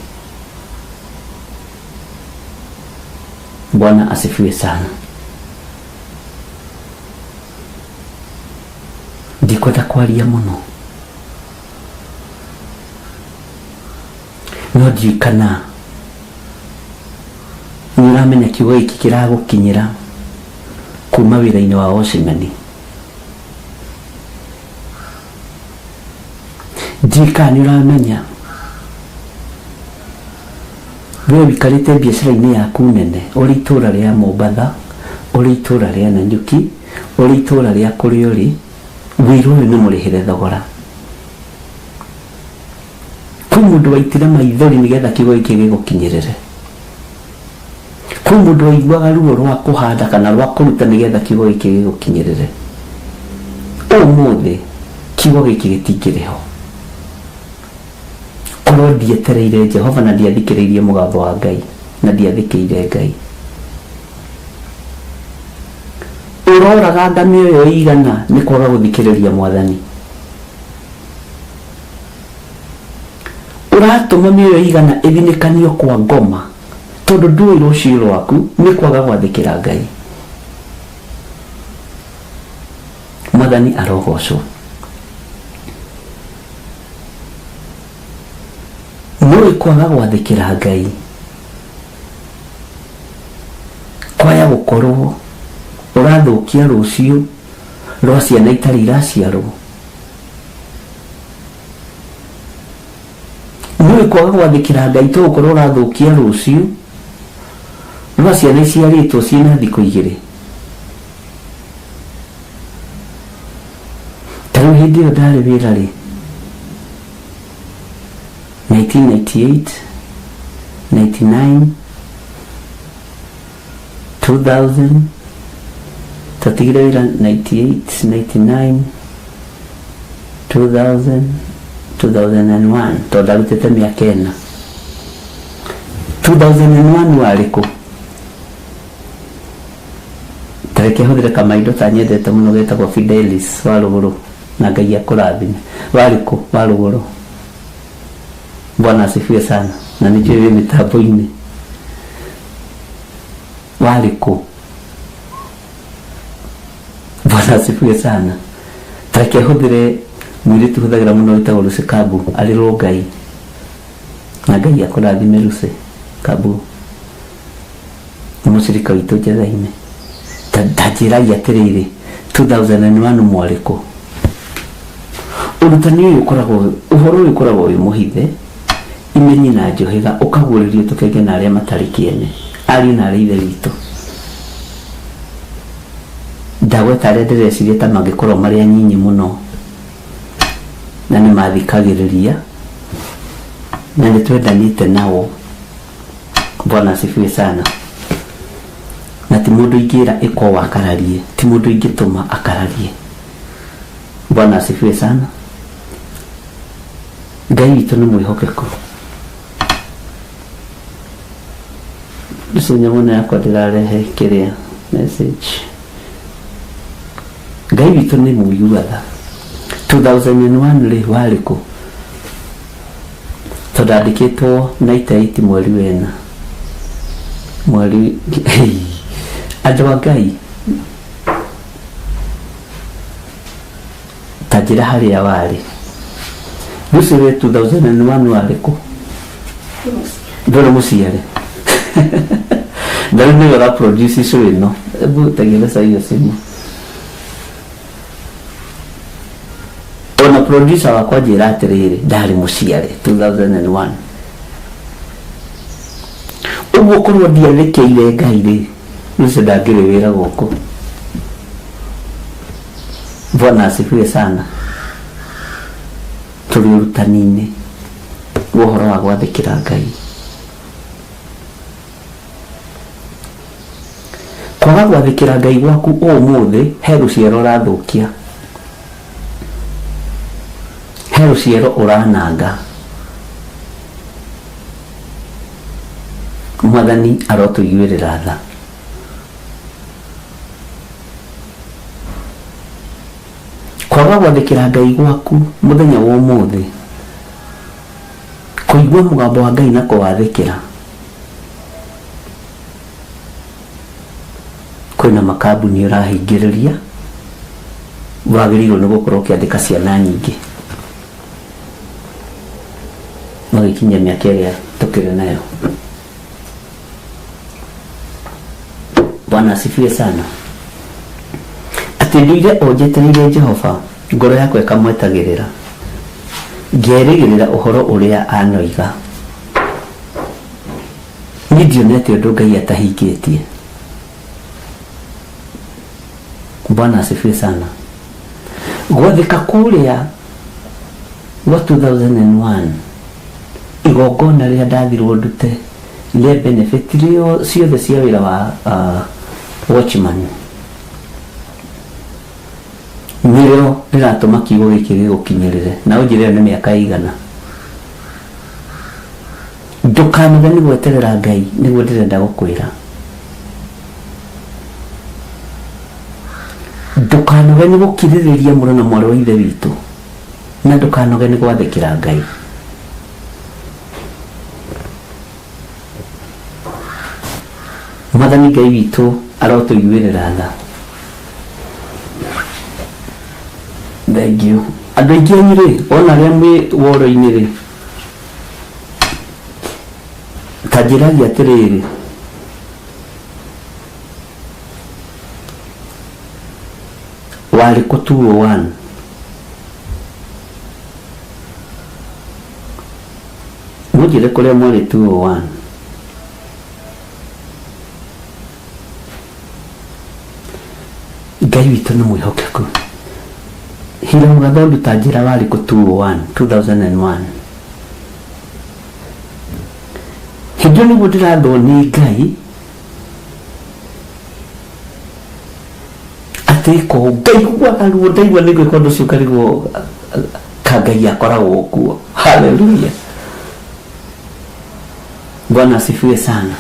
Bwana asifiwe sana. Ndikwenda kwaria mũno, no ndiũĩ kana nĩũramenya kiugo gĩkĩ kĩragũkinyĩra kuma wĩra-inĩ wa Ocean. Ndiũĩ kana nĩũramenya we wikarĩte biacara-inĩ yaku nene, ũrĩ itũra rĩa Mombatha, ũrĩ itũra rĩa Nanyuki, ũrĩ itũra rĩa kũrĩa ũrĩ, wĩra ũyũ nĩ mũrĩhĩre thogora. Kwĩ mundu waitira maithori nigetha kiugo giki gigukinyirire. Kwĩ mundu waiguaga ruo rwa kuhanda kana rwa kuruta nigetha kiugo giki gigukinyirire. Ũmũthĩ kiugo gĩkĩ gĩtingĩrĩho korwo ndietereire Jehova na ndiathikĩrĩirie mũgambo wa Ngai na ndiathĩkĩire Ngai. Ũroraga mĩoyo igana nĩ kwaga gũthikĩrĩria Mwathani. Ũratũma mĩoyo igana ĩthinĩkanio kwa ngoma tondũ ndũĩ rũciũ rwaku nĩ kwaga gwathĩkĩra Ngai. Mwathani arogocwo. Nũĩ kwaga gwathĩkĩra Ngai kwaya gũkorwo ũrathũkia rũciũ rwa ciana itarĩ iraciarwo. Nũĩ kwaga gwathĩkĩra Ngai to gũkorwo ũrathũkia rũciũ rwa ciana iciarĩtwo ciĩna thikũ 2. Tarĩu hĩndĩ ĩyo ndarĩ wĩra rĩ 1998, 99, 2000 tatigire wĩra 98, 99, 2000, 2001 tondũ ndarutĩte mĩaka 4. 2001 warĩ kũ? Tareke hũthĩre kamaindo ta nyendete mũno getagwo Fidelis wa Rũgũrũ na Ngai akũrathime. Warĩ kũ? Wa Rũgũrũ. Bwana asifiwe sana na nijue mitambo-inĩ. Warĩ kũ? Bwana asifiwe sana. Tareke hũthĩre mwĩrĩtu hũthagĩra mũno wĩtagwo Lucy Kabu arĩ Rongai na Ngai akũrathime Lucy Kabu nĩ mũcirika witũ Njetha-inĩ. Ndanjĩragia atĩrĩrĩ 2001 mwarĩ kũ? Ũrutani ũyũ ũkoragwo ũhoro ũyũ ũkoragwo wĩ mũhithe imenyi na njohĩga ũkaguũrĩrio tũkenge na arĩa matarĩ kĩene ariũ na arĩa ithe witũ. Ndagweta arĩa ndĩreciria ta mangĩkorwo marĩ anyinyi mũno na nĩ mathikagĩrĩria na nĩ twendanĩte nao. Bwana asifiwe sana. Na ti mũndũ ingĩra ĩko wakararie, ti mũndũ ingĩtũma akararie. Bwana asifiwe sana. Ngai witũ nĩ mwĩhokeku. Ndĩcinya mũno yakwa ndĩrarehe kĩrĩa message. Ngai witũ nĩ mũiguaga. 2001 rĩ warĩ kũ? Tondũ andĩkĩtwo 98 mweri wena. Mweri andũ a Ngai ta njĩra harĩa warĩ. Lucy we 2001 warĩ kũ? Ndũrĩ mũciare. Ndari nĩ wega produce show ĩno. Ebu tegeleza hiyo simu. Ona producer wakwa njĩra atĩrĩrĩ ndarĩ mũciare 2001. Ũguo korwo ndiathĩkĩire Ngai rĩ Lucy ndangĩrĩ wĩra gũkũ. Bwana asifiwe sana. Tũrĩ ũrutani-inĩ ũhoro wa gwathĩkĩra Ngai. Kwaga gwathĩkĩra Ngai gwaku ũmũthĩ he rũciaro ũrathũkia, he rũciaro ũrananga. Mwathani arotũiguĩrĩra tha. Kwaga gwathĩkĩra Ngai gwaku mũthenya wa ũmũthĩ, kũigua mũgambo wa Ngai na kũwathĩkĩra, kwĩna makambuni ũrahingĩrĩria, wagĩrĩirwo nĩ gũkorwo ũkĩandĩka ciana nyingĩ magĩkinyia mĩaka ĩrĩa tũkĩrĩ nayo. Bwana asifiwe sana. Atĩ ndũire onjetereire Jehova ngoro yakwa ĩkamwetagĩrĩra, ngĩerĩgĩrĩra ũhoro ũrĩa anoiga. Nĩ ndionete ũndũ Ngai atahingĩtie. Bwana asifiwe sana. Gwathĩka kũrĩa gwa 2001 igongona rĩrĩa ndathirwo ndute rĩa benefit rĩo ciothe cia wĩra wa watchman nĩrĩo rĩratũma kiugo gĩkĩ gĩgũkinyĩrĩre na ũnjĩre nĩ mĩaka igana. Ndũkanoge nĩ gweterera Ngai nĩguo ndĩrenda gũkwĩra. Ndũkanoge nĩ gũkirĩrĩria mũrũ na mwarĩ wa ithe witũ na ndũkanoge nĩ gwathĩkĩra Ngai. Mwathani Ngai witũ arotũiguĩrĩra tha. Thank you. Andũ aingĩ anyu rĩ, ona arĩa mwĩ woro-inĩ rĩ, ta njĩragia atĩrĩrĩ, warĩ kũ 201? Mũnjĩre kũrĩa mwarĩ 201. Ngai witũ nĩ mwĩhokeku. Hira Mũgathondu ta njĩra warĩ kũ 201, 2001. Hĩndĩ nĩguo ndĩrathwo nĩ Ngai atĩ ko Ngai gwaruo ndaigua nĩ gwĩka ũndũ ũcio karigwo ka Ngai akoragwo kuo. Haleluya. Bwana asifiwe sana.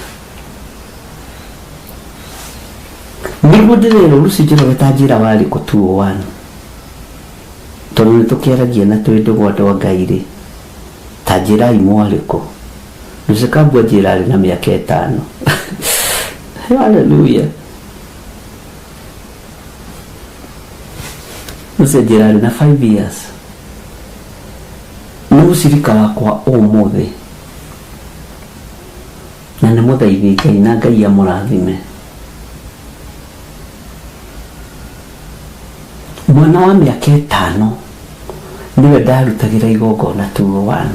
Nĩguo ndĩrerwo Lucy Njoroge ta njĩra warĩ kũ 201. Tondũ nĩ tũkĩaragia na twĩ ndũgũ andũ a Ngai rĩ, ta njĩra imwarĩ kũ. Lucy Kambua njĩra arĩ na mĩaka 5. Haleluya. Lucy njĩra arĩ na 5 years. Nĩ mũcirika wakwa ũmũthĩ na nĩ mũthaithi Ngai na Ngai amũrathime. Mwana wa mĩaka 5 niwe ndarutagĩra igongona 201.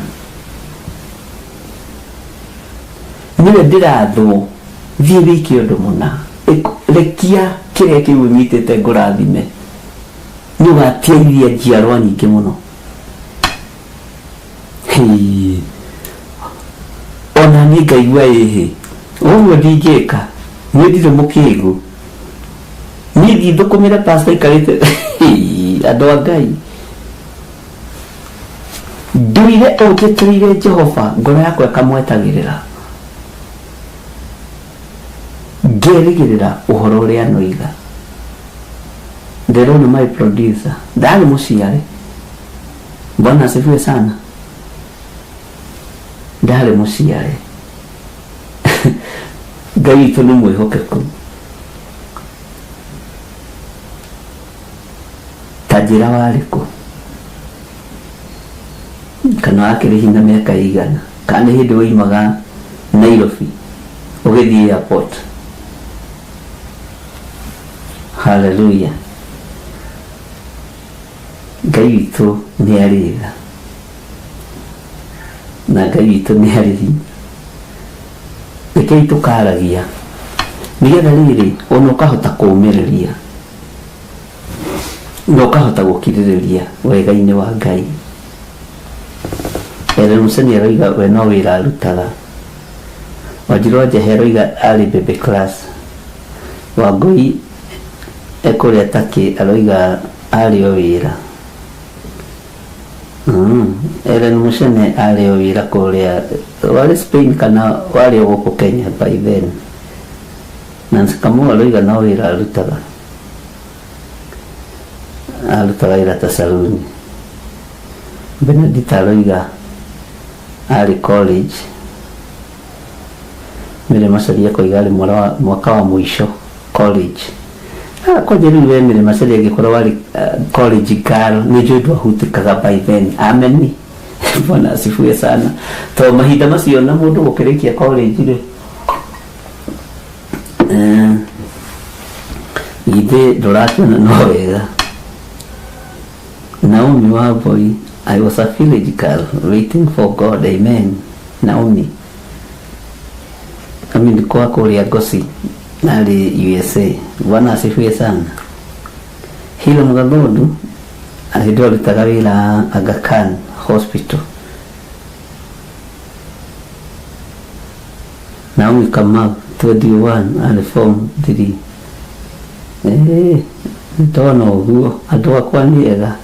Niwe ndĩrathwo thiĩ wĩke ũndũ mũna, rekia kĩrĩa kĩu ũnyitĩte ngũrathime, nĩ ũgateithia njiarwa nyingĩ mũno. Ona niĩ ngaigua ĩhĩ ũguo ndingĩka, niĩ ndirĩ mũkĩĩgu, niĩ thiĩ thũkũmĩre pastor ikarĩte andũ a Ngai. Nduire ũnjĩtĩrĩire Jehova, ngoro yakwa ĩkamwetagĩrĩra, ngerĩgĩrĩra ũhoro ũrĩa anoiga. Nderwo nĩ my producer, ndarĩ mũciare. Bwana asifiwe sana. Ndarĩ mũciare. Ngai witũ nĩ mwĩhokeku. Ta njĩra warĩ kũ? Kana akĩrĩ hinya mĩaka igana? Kana hĩndĩ woimaga Nairobi ũgĩthiĩ airport? Hallelujah. Ngai witũ nĩ arĩ tha na Ngai witũ nĩ arĩ hinya. Rekei tũkaragia nĩgetha rĩrĩ ona ũkahota kũũmĩrĩria na ũkahota gũkirĩrĩria wega-inĩ wa Ngai. Ellen Museni aroiga we no wĩra arutaga. Wanjiru wa Njehe aroiga arĩ baby class. Wangui ekũrĩa Turkey aroiga arĩ o wĩra. Ellen Museni arĩ o wĩra kũrĩa warĩ Spain kana warĩ o gũkũ Kenya by then. Nancy Kamau aroiga no wĩra arutaga. Arutaga wĩra ta saluni. Benedict aroiga arĩ college. Mĩrĩ Macharia akoiga arĩ mwaka wa mũico college. Kwanja rĩu we Mĩrĩ Macharia angĩkorwo warĩ college girl nĩ njũĩ ndwahutĩkaga by then. Amen. Bwana asifiwe sana. Tondũ mahinda macio na mũndũ gũkĩrĩkia college rĩ, ithe ndũrakĩona no wega. Naomi Wambui, I was a village girl waiting for God. Amen. Naomi. Kami nilikuwa kule Gosi nali USA. Bwana asifiwe sana. Hilo Mũgathondu alikuwa alitaka wĩra Aga Khan Hospital. Naomi Kamau 21 and form 3 nitono guo andu akwa ni ega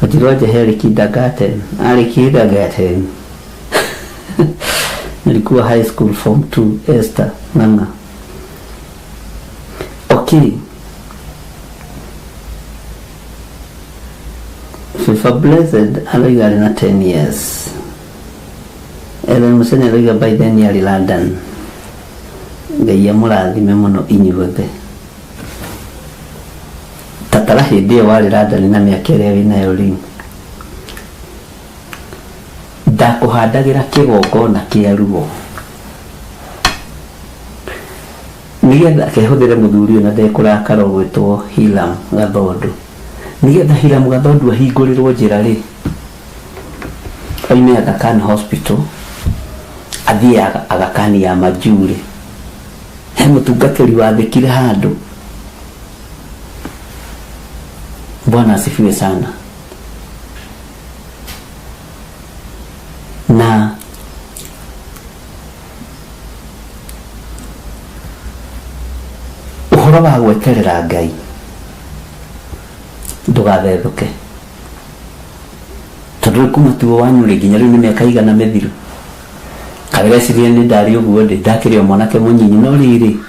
Atiroje heri kindergarten nilikuwa high school form 2 Esther Nganga. Okay, FIFA Blessed aliga na 10 years. Ellen Musenya aliga by then yari London. Ngai amurathime muno inyuothe. Tatara hindi wari London na miaka ĩrĩa wĩnayo rĩu. Ndakuhandagira kigongona kia ruo. Nigetha kehuthire muthuri na ndekurakara gwitwo Hilam Gathondu. Nigetha Hilam Gathondu ahingũrirwo njĩra rĩ, oime Aga Khan Hospital athie Aga Khan ya Majuri. He mũtungatĩri wathĩkire handũ. Bwana asifiwe sana. Na uhoro wa gweterera Ngai ndugathethuke, tondu kuma tuo wanyu ri nginya riu ni miaka igana mithiru kagerecirie ni ndari uguo ndi ndakire mwanake munyinyi no riri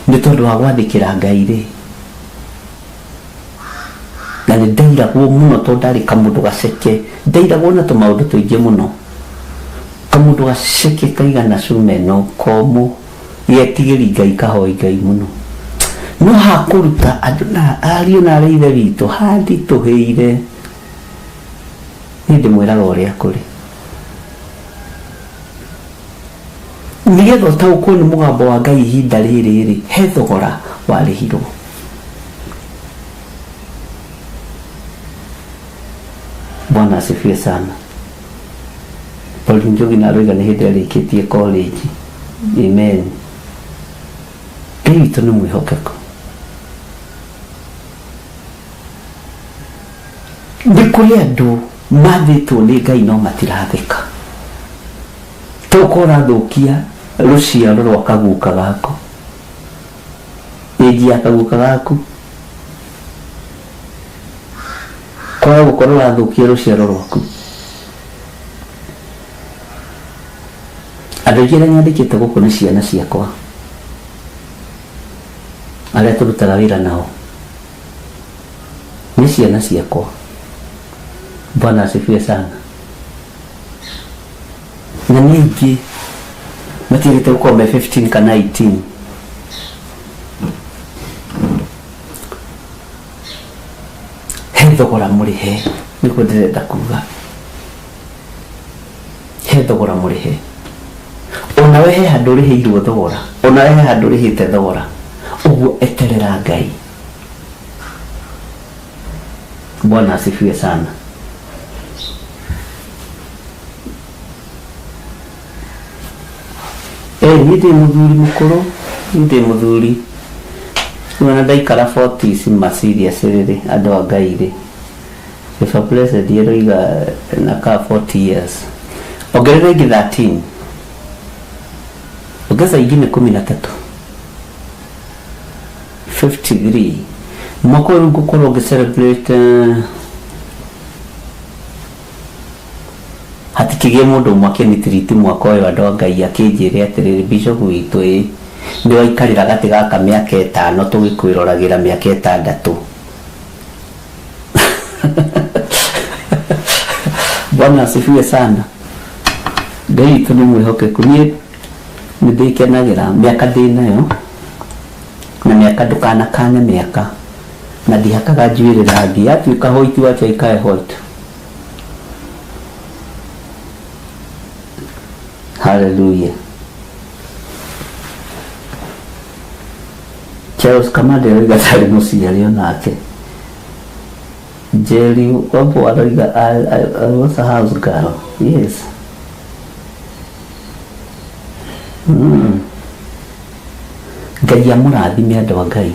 ni tondu wa gwathikira Ngai ri na ni ndairagwo muno tondu ndari kamundu gaceke, ndairagwo na tumaundu tuingi muno, kamundu gaceke kaigana cumeno komu yetigiri Ngai kahoi Ngai muno no hakuruta andu na ariu na areithe witũ handi tũhĩire nĩ ndĩmwĩraga ũrĩa kũrĩ nigetha ũtaũkwo nĩ mũgambo wa Ngai ihinda rĩrĩ he thogora warĩhirwo. Bwana asifiwe sana. Paul Njogi na Rũiga nĩ hĩndĩ arĩkĩtie college. Amen. Ngai witũ nĩ mwĩhokeku. Ndikuri andu mathitwo nĩ Ngai no matirathika. Tokora thukia ruciaro rwa kaguka gako. Egi akaguka gako. Kwa gukoro rathukia ruciaro rwaku. Andu aingĩ nyandĩkĩte gũkũ nĩ ciana ciakwa. Arĩa tũrutaga wĩra nao. Nĩ ciana ciakwa. Bwana asifiwe sana. Na ningi matirite uko me 15 kana 18. He thogora mũrĩhe nĩguo ndĩrenda kuga. He thogora mũrĩhe. Ona we he handũ ũrĩhĩirwo thogora. Ona we he handũ ũrĩhĩte thogora. Ũguo eterera Ngai. Bwana asifiwe sana. Nite muthuri mukuru, nite muthuri. Wana ndaikara 40s masirias riri andu a Ngai ri. If a blessed yeroiga na ka 40 years. Ongerera ingi 13. Ongeza ingine 13. 53. Mwaka uyu gukorwo ngicelebrate hatikigie mundu mwake ni triti mwaka uyu andu a Ngai akinjire atiriri bishop witũ ni waikarira gati gaka miaka 5 tugikwirораgira miaka 6. Bwana asifiwe sana. Ngai tu ni mwihokeku ni ndikenagira miaka ndinayo na miaka ndukana kane miaka na ndihakaga njuire rangi atuika hoiti wacha ikae hoiti. Hallelujah. Charles Kamande aliga tari musiali onake. Jerry wapo aliga I was a house girl. Yes. Ngai amurathime andu a Ngai.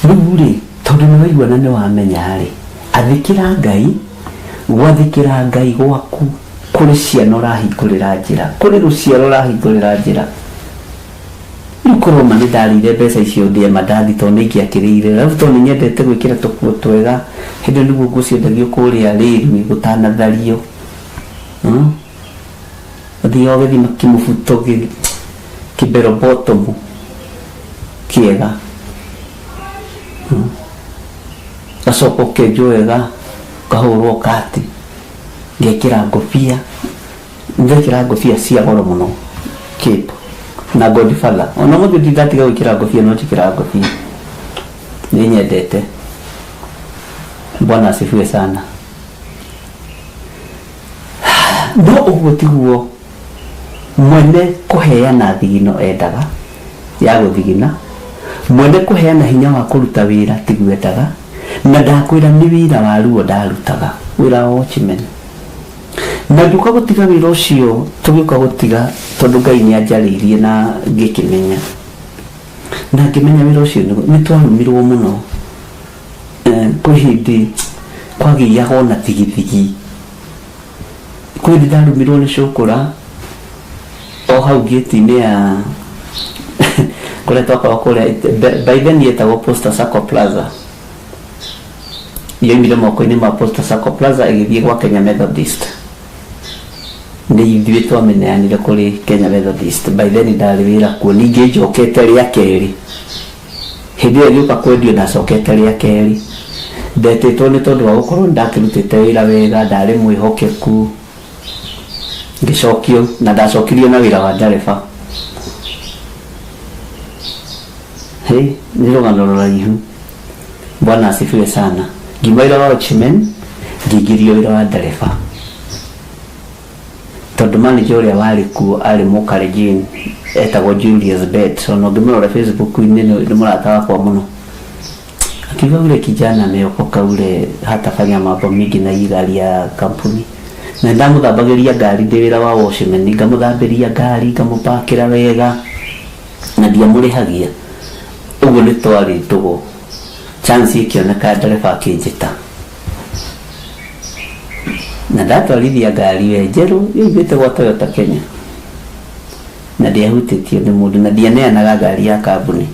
Rĩu tondu nĩ waigua na nĩ wamenya rĩ athikira Ngai gwathikira Ngai gwaku kuri ciana urahingurira njira kuri ruciaro urahingurira njira Ikoroma ni ndarire mbeca icio ndie mandathi to nĩ ingĩakĩrĩire rĩu to nĩ nyendete gwĩkĩra tũkuo twega hĩndĩ nĩguo ngũciendagio kũrĩa rĩrĩ gũtanathario thiaga ũgĩthima kĩmũbuto kĩbero bottom kĩega gacoka ũkenjwo wega kahũrwo kati ngekĩra ngũbia ngekĩra ngũbia cia goro mũno cape na Godfather ona mũndũ ndatiga gwĩkĩra ngũbia no njĩkĩra ngũbia nĩ nyendete Bwana asifiwe sana no ũguo tiguo mwene kũheana thigino endaga ya gũthigina mwene kũheana hinya wa kũruta wĩra tiguo endaga na ndakwĩra nĩ wĩra wa ruo ndarutaga wĩra wa watchman na nduka gũtiga wĩra ũcio tũgĩũka gũtiga tondũ Ngai nĩ anjarĩirie na ngĩkĩmenya na ngĩmenya wĩra ũcio nĩ twarumirwo mũno kwĩ hĩndĩ kwagĩaga ona thigithigi kwĩ hĩndĩ ndarumirwo nĩ cũkũra o hau gĩti-inĩ ya kũrĩa twakorwo kũrĩa by then yetagwo Posta Sacco Plaza yoimire moko-inĩ ma Posta Sacco Plaza ĩgĩthiĩ gwa Kenya Methodist nĩ ithuĩ twameneanire kũrĩ Kenya Methodist by then ndarĩ wĩra kuo ningĩ njokete rĩa kerĩ hĩndĩ ĩyo ngĩũka kwendio ndacokete rĩa kerĩ ndetĩtwo nĩ tondũ wa gũkorwo ndakĩrutĩte wĩra wega ndarĩ mwĩhokeku ngĩcokio na ndacokirio na wĩra wa ndereba nĩ rũgano rũraihu Bwana asifiwe sana ngiuma wĩra wa watchman ngĩingĩrio wĩra wa ndereba tondũ manager ũrĩa warĩ kuo arĩ Mũkalenjin etagwo Julius Bet ona ngĩmũrora Facebook-inĩ nĩ mũrata wakwa mũno akiuga yule kijana ameokoka ule hatafanya mambo mingi na hii gari ya kampuni na ndamũthambagĩria ngari ndĩ wĩra wa watchman ngamũthambĩria ngari ngamũpakĩra wega na ndiamũrĩhagia ũguo nĩ twarĩ tũgo chance ikĩoneka ndereba akĩnjĩta na ndatwarithia ngari we njerũ yoimĩte gwa Toyota Kenya na ndiahutĩtio nĩ mũndũ na ndianeanaga ngari ya kambuni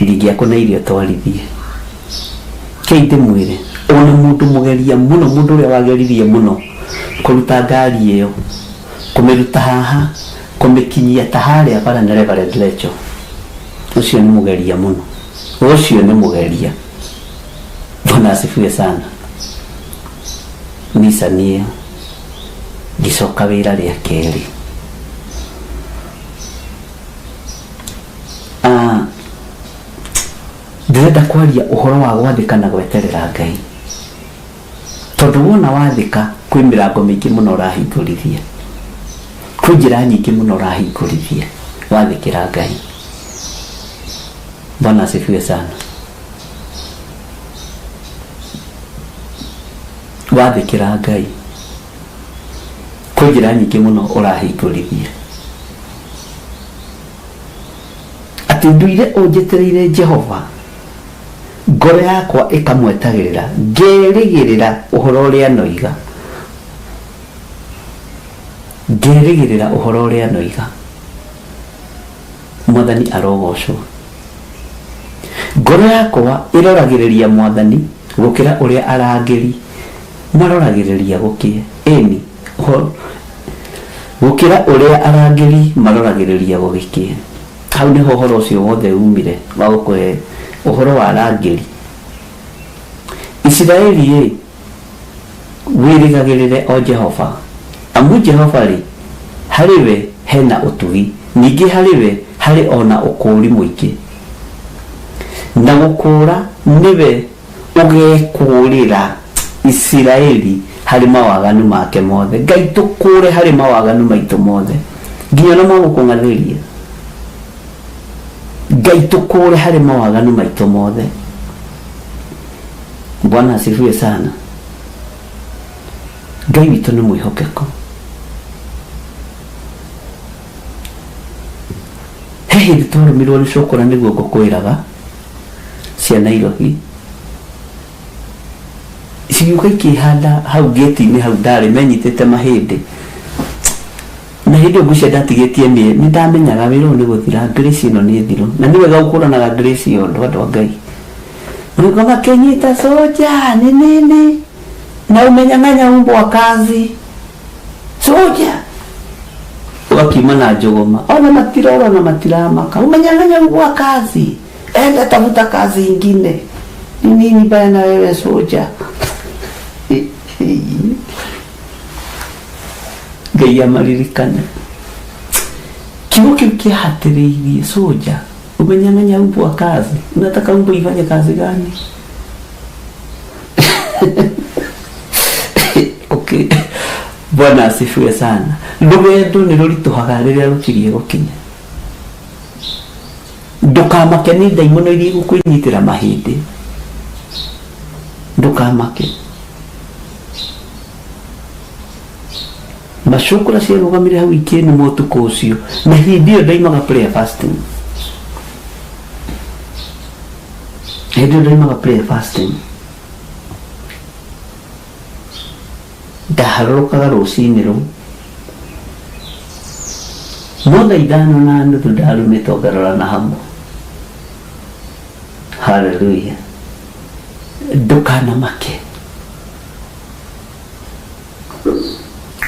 ndingĩakũna irio twarithie kĩi ndĩmwĩre ona mũndũ mũgeria mũno mũndũ ũrĩa wageririe mũno kũruta ngari ĩyo kũmĩruta haha kũmĩkinyia ta harĩa bara na Reverend Lecho ũcio nĩ mũgeria mũno ũcio nĩ mũgeria Bwana asifiwe sana Nissan ĩyo ngĩcoka wĩra rĩa kerĩ ndĩrenda kwaria ũhoro wa gwathĩka na gweterera Ngai tondũ wona wathĩka kwĩ mĩrango mĩingĩ mũno ũrahingũrithia kwĩ njĩra nyingĩ mũno ũrahingũrithia wathĩkĩra Ngai Bwana asifiwe sana wathĩkĩra Ngai kwĩ njĩra nyingĩ mũno ũrahingũrithia atĩ nduire ũnjetereire Jehova ngoro yakwa ĩkamwetagĩrĩra ngerĩgĩrĩra ũhoro ũrĩa noiga ngerĩgĩrĩra ũhoro ũrĩa noiga Mwathani arogocwo ngoro yakwa ĩroragĩrĩria Mwathani gũkĩra ũrĩa arangĩri maroragĩrĩria gũkĩe gũkĩra ũrĩa arangĩri maroragĩrĩria gũgĩkĩe hau nĩho ũhoro ũcio wothe umire wa gũkũhe ũhoro wa arangĩri Isiraeli wĩrĩgagĩrĩre o Jehova amu Jehova rĩ harĩ we hena ũtugi ningĩ harĩ we harĩ ona ũkũũri mũingĩ na gũkũũra nĩwe ũgekũũrĩra Isiraeli harĩ mawaganu make mothe Ngai tũkũũre harĩ mawaganu maitũ mothe nginya no magũkũng'athĩria Ngai tũkũũre harĩ mawaganu maitũ mothe Bwana asifiwe sana Ngai witũ nĩ mwĩhokeku he hĩndĩ twarũmirwo nĩ cũkũra nĩguo ngũkwĩraga cia Nairobi ciuka ikihanda hau gate-inĩ hau ndarĩ menyitĩte mahĩndĩ na hĩndĩ ĩyo ngũcia ndatigĩtie nĩ ndamenyaga wĩra ũyũ nĩ gũthira, grace ĩno nĩ thiru, na nĩ wega gũkũranaga grace ĩyo andũ a Ngai. Nĩguo makĩnyita soja nĩ nini na umenyang'anya mbwa kazi soja, ukakiuma na njũgũma ona matirora na matiramaka, umenyang'anya mbwa kazi, enda tafuta kazi ingine. Ni nini baya na wewe soja? Ngai amaririkane. Kiugo kĩu kĩahatĩrĩirie soja, umenyang'anya mbwa kazi, unataka mbwa ifanye kazi gani? Okay. Bwana asifiwe sana. Rũgendo nĩ rũritũhaga rĩrĩa rũkirie gũkinya. Ndũkamake nĩ ndaimono iria igũkwĩnyitĩra mahĩndĩ. Ndũkamake. Macũkũra ciarũgamire hau ikĩĩnĩ mũtukũ ũcio, na hĩndĩ ĩyo ndaimaga prayer fasting. Hĩndĩ ĩyo ndaimaga prayer fasting. Ndaharũrũkaga rũcinĩ rũu. No thaa 5:30 ndarumĩte ngarora na hamwe. Hallelujah. Ndũkanamake.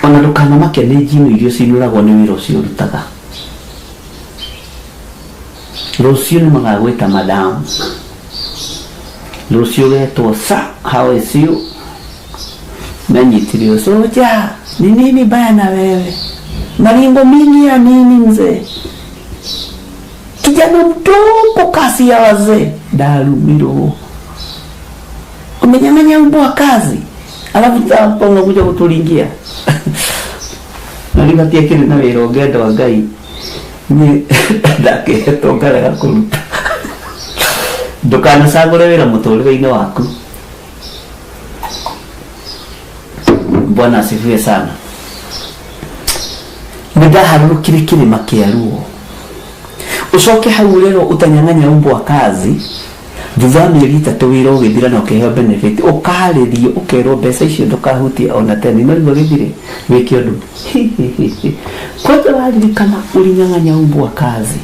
Ona ndũkanamake nĩ njino iria cinũragwo nĩ wĩra ũcio ũrutaga. Rũciũ nĩ magagwĩta madam. Rũciũ getwo sa, how is you? Menyitirio soja, ni nini baya na wewe? Maringo mingi ya nini mzee? Kijana mdogo kasi ya wazee. Darumiro. Umenyang'anya mbwa kazi. Alafu hapo unakuja kutulingia. Nalipatia kile na wĩra ũngĩenda wa Ngai. Ni ndakĩhetwo ngarega kũruta. Ndũkanacagũre wĩra mũtũrĩre-inĩ waku. Bwana asifiwe sana. Ndaharũrũkire kĩrĩma kĩa ruo. Ucoke hau rero utanyang'anya mbwa kazi. Thutha wa mĩeri 3 wĩra ũgĩthira na ũkĩheo benefit, ũkaharĩrio ũkerwo mbeca icio ndũkahutia ona tene, no rĩu gĩthire wĩke ũndũ. Kwanza waririkana ulinyang'anya mbwa kazi.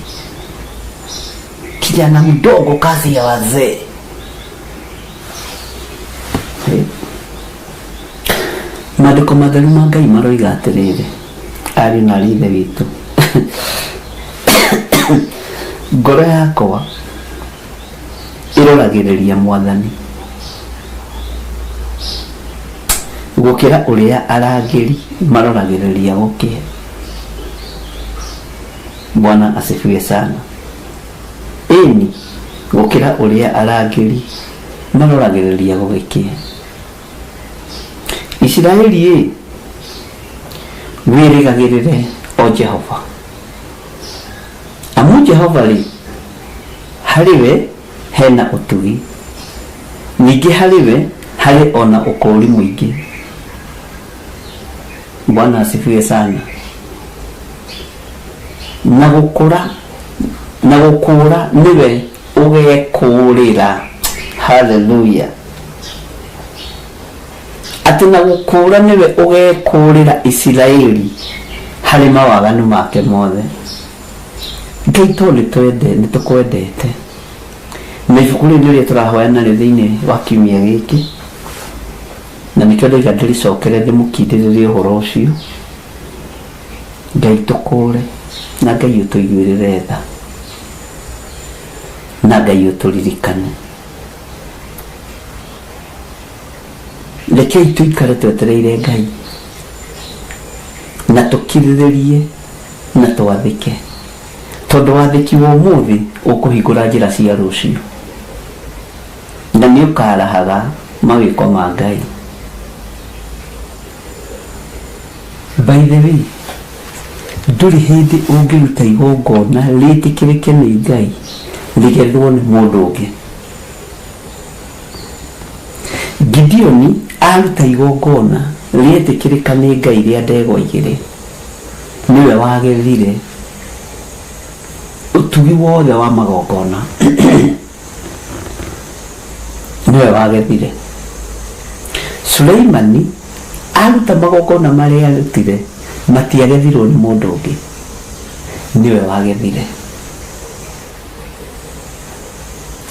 Kijana mdogo, kazi ya wazee. Maandĩko matheru ma Ngai maroiga atĩrĩrĩ, ari na ithe witũ, ngoro yakwa ĩroragĩrĩria Mwathani gũkĩra ũrĩa arangĩri maroragĩrĩria gũkĩhe. Bwana asifiwe sana. Ĩni gũkĩra ũrĩa arangĩri maroragĩrĩria gũgĩkĩhe. Israeli wĩrĩgagĩrĩre o Jehova. Amu Jehova rĩ, harĩwe hena ũtugi, ningĩ harĩwe harĩ ona ũkũũri mũingĩ. Bwana asifiwe sana. Na gũkũra nĩwe ũgekũũrĩra. Hallelujah. Atĩ na gũkũũra nĩwe ũgekũũrĩra Isiraeli harĩ mawaganu make mothe. Ngai tondũ nĩtũkwendete. Na ibuku rĩu nĩrĩo tũrahoyana rĩ thĩinĩ wa kiumia gĩkĩ, na nĩkĩo ndaiga ndĩrĩcokere ndĩmũkindĩrĩrie ũhoro ũcio. Ngai tũkũũre, na Ngai ũtũiguĩrĩre tha, na Ngai ũtũririkane. Rekei tũikare twetereire Ngai na tũkirĩrĩrie na twathĩke, tondũ wathĩki wa ũmũthĩ ũkũhingũra njĩra cia rũciũ, na nĩ ũkarahaga mawĩko ma Ngai. By the way, ndũrĩ hĩndĩ ũngĩruta igongona rĩtĩkĩrĩke nĩ Ngai rĩgethwo nĩ mũndũ ũngĩ. Gideoni aruta igongona rĩetĩkĩrĩka nĩ Ngai rĩa ndegwa igĩrĩ, niwe wagethire ũtugi wothe wa magongona. Niwe wagethire. Suleimani aruta magongona marĩa arutire matiagethirwo nĩ mũndũ ũngĩ, niwe wagethire.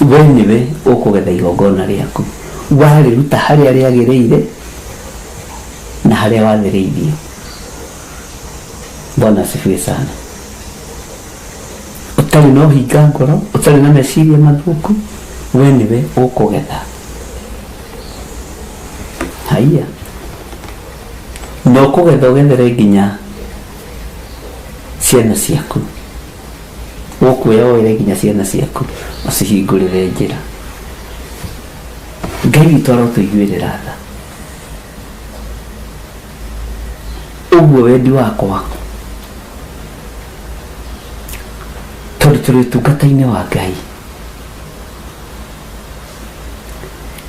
We niwe ũkũgetha igongona rĩaku, warĩruta harĩa rĩagĩrĩire na harĩa wathĩrĩirio. Bwana asifiwe sana. Ũtarĩ na ũhinga ngoro, ũtarĩ na meciria mathũku, we niwe ũkũgetha. Haiya, na ũkũgetha ũgethere nginya ciana ciaku, ũkuoya woere nginya ciana ciaku ũcihingũrĩre njĩra. Ngai witũ arotũiguĩrĩra tha. Ũguo wendi wakwa, tondũ tũrĩ ũtungata-inĩ wa Ngai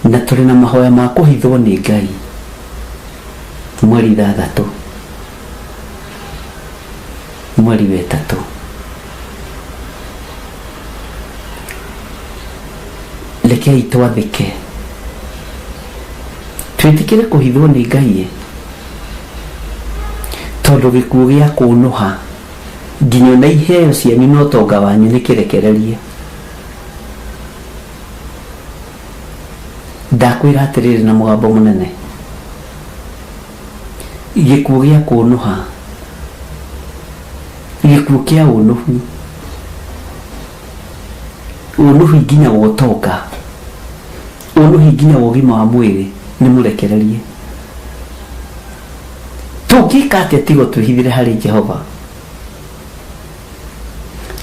na tũrĩ na mahoya ma kũhithwo nĩ Ngai, mweri 3 mweri wa 3 rekei twathĩke twĩtĩkĩre kũhithwo nĩ Ngai, tondũ gĩkuũ gĩa kũnũha nginya na iheo cianyu no tonga wanyu nĩ kĩrekererie. Ndakwĩra atĩrĩrĩ na mũgambo mũnene, gĩkuũ gĩa kũnũha, gĩkuũ kĩa ũnũhu, ũnũhu nginya gũtonga, ũnũhu nginya ũgima wa mwĩrĩ nĩ mũrekererie. Tũngĩka atĩa tigo twĩhithire harĩ Jehova,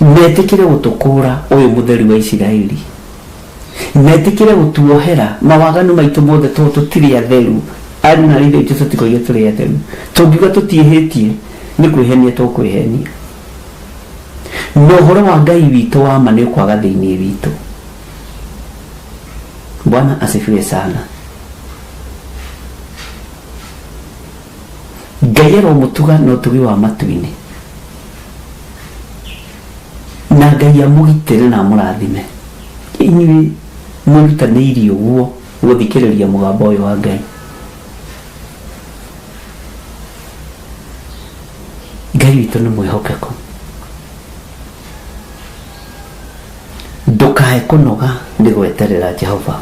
metĩkĩre gũtũkũra ũyũ mũtheri wa Isiraeli, metĩkĩre gũtuohera mawaganu maitũ mothe tondũ tũtirĩ atheru. Ari na rĩthe itũ tũtikoige tũrĩ atheru, tũngiuga tũtiĩhĩtie nĩ kwĩhenia tũkwĩhenia. Na ũhoro wa Ngai witũ wa ma nĩ ũkwaga thĩinĩ witũ. Bwana asifiwe sana. Ngai aromũtuga na ũtugi wa matu-inĩ, na Ngai amũgitĩre na amũrathime. Inyuĩ mũrutanĩirie ũguo gũthikĩrĩria mũgambo ũyũ wa Ngai. Ngai witũ nĩ mwĩhokeku. Ndũkae kũnoga nĩ gweterera Jehova.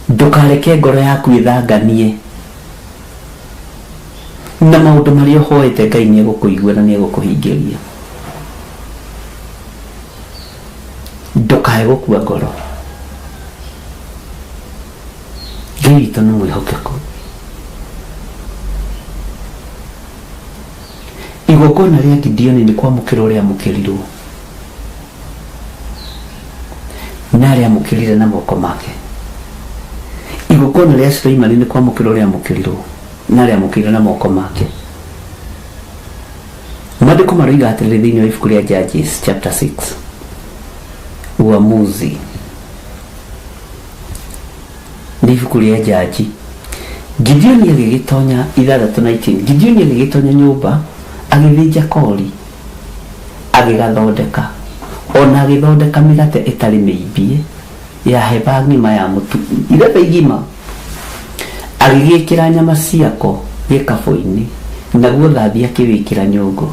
Ndũkareke ngoro yaku ĩthanganie na maũndũ marĩa ũhoete. Ngai nĩ egũkũigua na nĩ egũkũhingĩria. Ndũkae gũkua ngoro. Ngai witũ nĩ mwĩhokeku. Igongona rĩa Gideoni nĩ kwamũkĩra ũrĩa amũkĩrirwo, na arĩa amũkĩrire na moko make. Igongona rĩa Suleimani nĩ kwamũkĩra ũrĩa amũkĩrirwo, na arĩa amũkĩrire na moko make. Maandĩko maroiga atĩrĩrĩ thĩinĩ wa ibuku rĩa Judges chapter 6, Uamuzi, nĩ ibuku rĩa Jaji. Gideoni agĩgĩtonya 6:19, Gideoni agĩgĩtonya nyũmba, agĩthĩnja kori, agĩgathondeka, ona agĩthondeka mĩgate ĩtarĩ mĩimbie ya heba ng'ima ya mũtu, irebe igima. Agĩgĩkĩra nyama ciako gĩkabũ-inĩ, naguo thathi akĩwĩkĩra nyũngũ,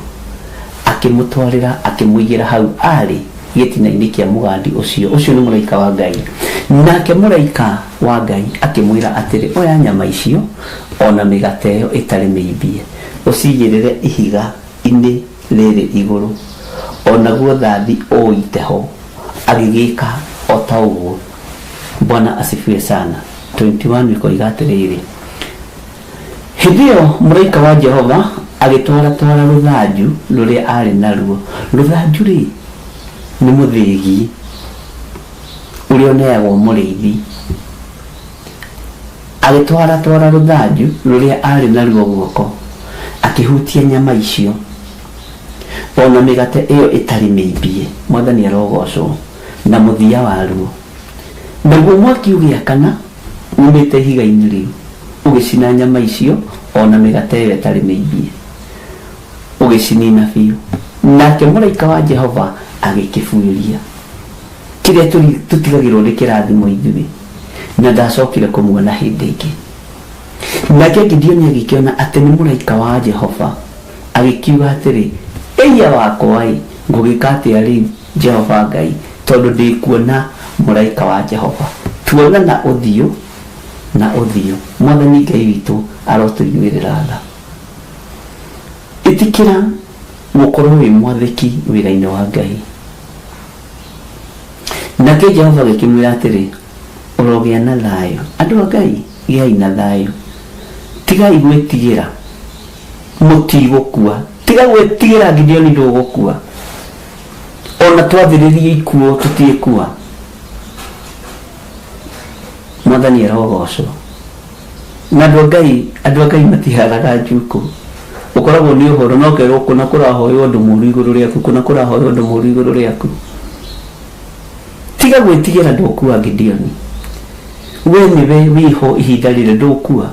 akĩmũtwarĩra, akĩmũigĩra hau arĩ gĩtina-inĩ kĩa mũgandi ũcio. Ũcio nĩ mũraika wa Ngai. Nake mũraika wa Ngai akĩmwĩra atĩrĩ, oya nyama icio ona mĩgate ĩyo ĩtarĩ mĩimbie, ũcigĩrĩre ihiga-inĩ rĩrĩ igũrũ, onaguo thathi ũite ho. Agĩgĩka o ta ũguo. Bwana asifiwe sana. 21 ikoiga atĩrĩrĩ, hĩndĩ ĩyo mũraika wa Jehova agĩtwara rũthanju rũrĩa arĩ naruo. Rũthanju rĩ nĩ mũthĩgi ũrĩa ũneagwo mũrĩithi. Agĩtwara rũthanju rũrĩa arĩ naruo guoko, akĩhutia nyama icio ona mĩgate ĩyo ĩtarĩ mĩimbie. Mwathani arogocwo. Na mũthia waruo, naguo mwaki ũgĩakana umĩte ihiga-inĩ rĩu, ũgĩcina nyama icio ona mĩgate ĩyo ĩtarĩ mĩimbie, ũgĩcinina biũ. Nake mũraika wa Jehova agĩkĩbuĩria. Kĩrĩa tũtigagĩrwo nĩ kĩrathimo ithuĩ, na ndacokire kũmuona hĩndĩ ĩngĩ. nake Gideon agĩkĩona atĩ nĩ mũraika wa Jehova, agĩkiuga atĩrĩ, "Ĩya wakwa ĩ, ngũgĩka atĩa rĩu Jehova Ngai, tondũ ndĩkuona mũraika wa Jehova." Tuonana ũthiũ na ũthiũ. Mwathani Ngai witũ arotũiguĩrĩra tha. Ĩtikĩra gũkorwo wĩ mwathĩki wĩra-inĩ wa Ngai. Nake Jehova agĩkĩmwĩra atĩrĩ, "Ũrogĩa na thayũ." Andũ a Ngai, gĩai na thayũ. Tigai gwĩtigĩra mũtigũkua. Tiga gwĩtigĩra Gideon ndũgũkua. Ona twathĩrĩrie ikuo tũtiĩkua. Mwathani arogocwo. Na andũ a Ngai matiharaga njuku. Ũkoragwo nĩ ũhoro no kerwo kuna kũrahoywo ũndũ mũũru igũrũ rĩaku, kuna kũrahoywo ũndũ mũũru igũrũ rĩaku. Tiga gwĩtigĩra ndũkua Gideon. We nĩwe wĩho ihinda rĩrĩ ndũkua.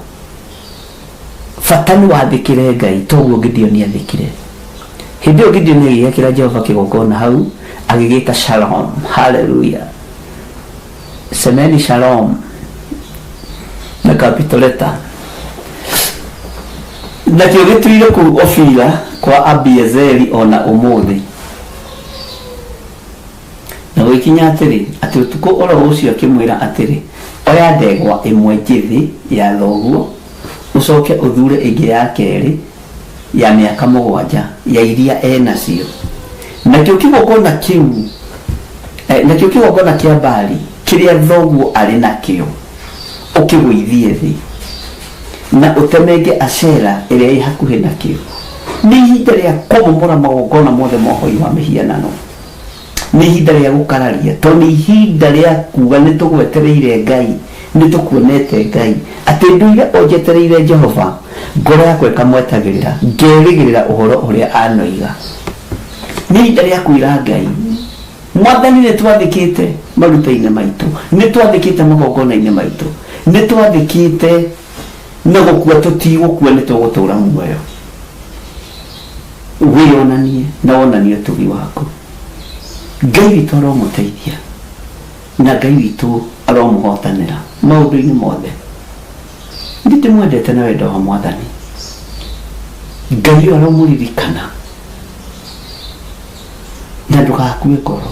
Bata nĩ wathĩkĩre Ngai, toguo Gideon athĩkire. Hĩndĩ ĩyo Gideon agĩgĩakĩra Jehova kĩgongona hau, agĩgĩta Shalom. Hallelujah. Semeni Shalom na capital letter. Na kĩo gĩtuire kũu Ofira kwa Abiezeri ona ũmũthĩ. Na gũikinya atĩrĩ, atĩ ũtukũ oro ũcio akĩmwĩra atĩrĩ, oya ndegwa ĩmwe njĩthĩ ya thoguo, ũcoke ũthure ĩngĩ ya kerĩ ya mĩaka 7 ya iria enacio. Nakĩo kĩgongona kĩu, nakĩo kĩgongona kĩa Baali kĩrĩa thoguo arĩ nakĩo, ũkĩgũithie thĩ na ũtemenge Ashera ĩrĩa ĩ hakuhĩ nakĩo. Nĩ ihinda rĩa kũmomora magongona mothe mohoi wa mĩhianano. Nĩ ihinda rĩa gũkararia, tondũ nĩ ihinda rĩa kuga nĩ tũgwetereire Ngai, nĩ tũkuonete Ngai, atĩ ndũire onjetereire Jehova, ngoro yakwa ĩkamwetagĩrĩra, ngerĩgĩrĩra ũhoro ũrĩa anoiga. Nĩ ihinda rĩa kwĩra Ngai, Mwathani nĩ twathĩkĩte maruta-inĩ maitũ, nĩ twathĩkĩte magongona-inĩ maitũ, nĩ twathĩkĩte na gũkua tũtigũkua, nĩ tũgũtũũra muoyo. Wĩonanie na wonanie ũtugi waku. Ngai witũ aromũteithia na Ngai witũ aromũhotanĩra maũndũ-inĩ mothe. Nĩ ndĩmwendete na wendo wa Mwathani. Ngai ũyũ aromũririkana na ndũgakue ngoro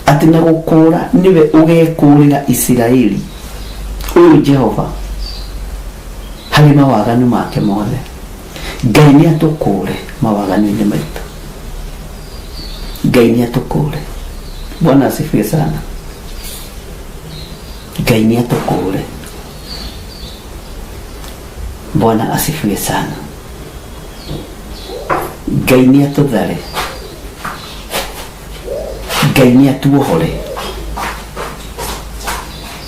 atĩ na gũkũũra nĩwe ũgekũũrĩra Isiraeli ũyũ Jehova harĩ mawaganu make mothe. Ngai nĩ atũkũũre mawaganu-inĩ maitũ. Ngai nĩ atũkũũre. Bwana asifiwe sana. Ngai nĩ atũkũũre. Bwana asifiwe sana. Ngai nĩ atũthare. Ngai nĩ atuohore.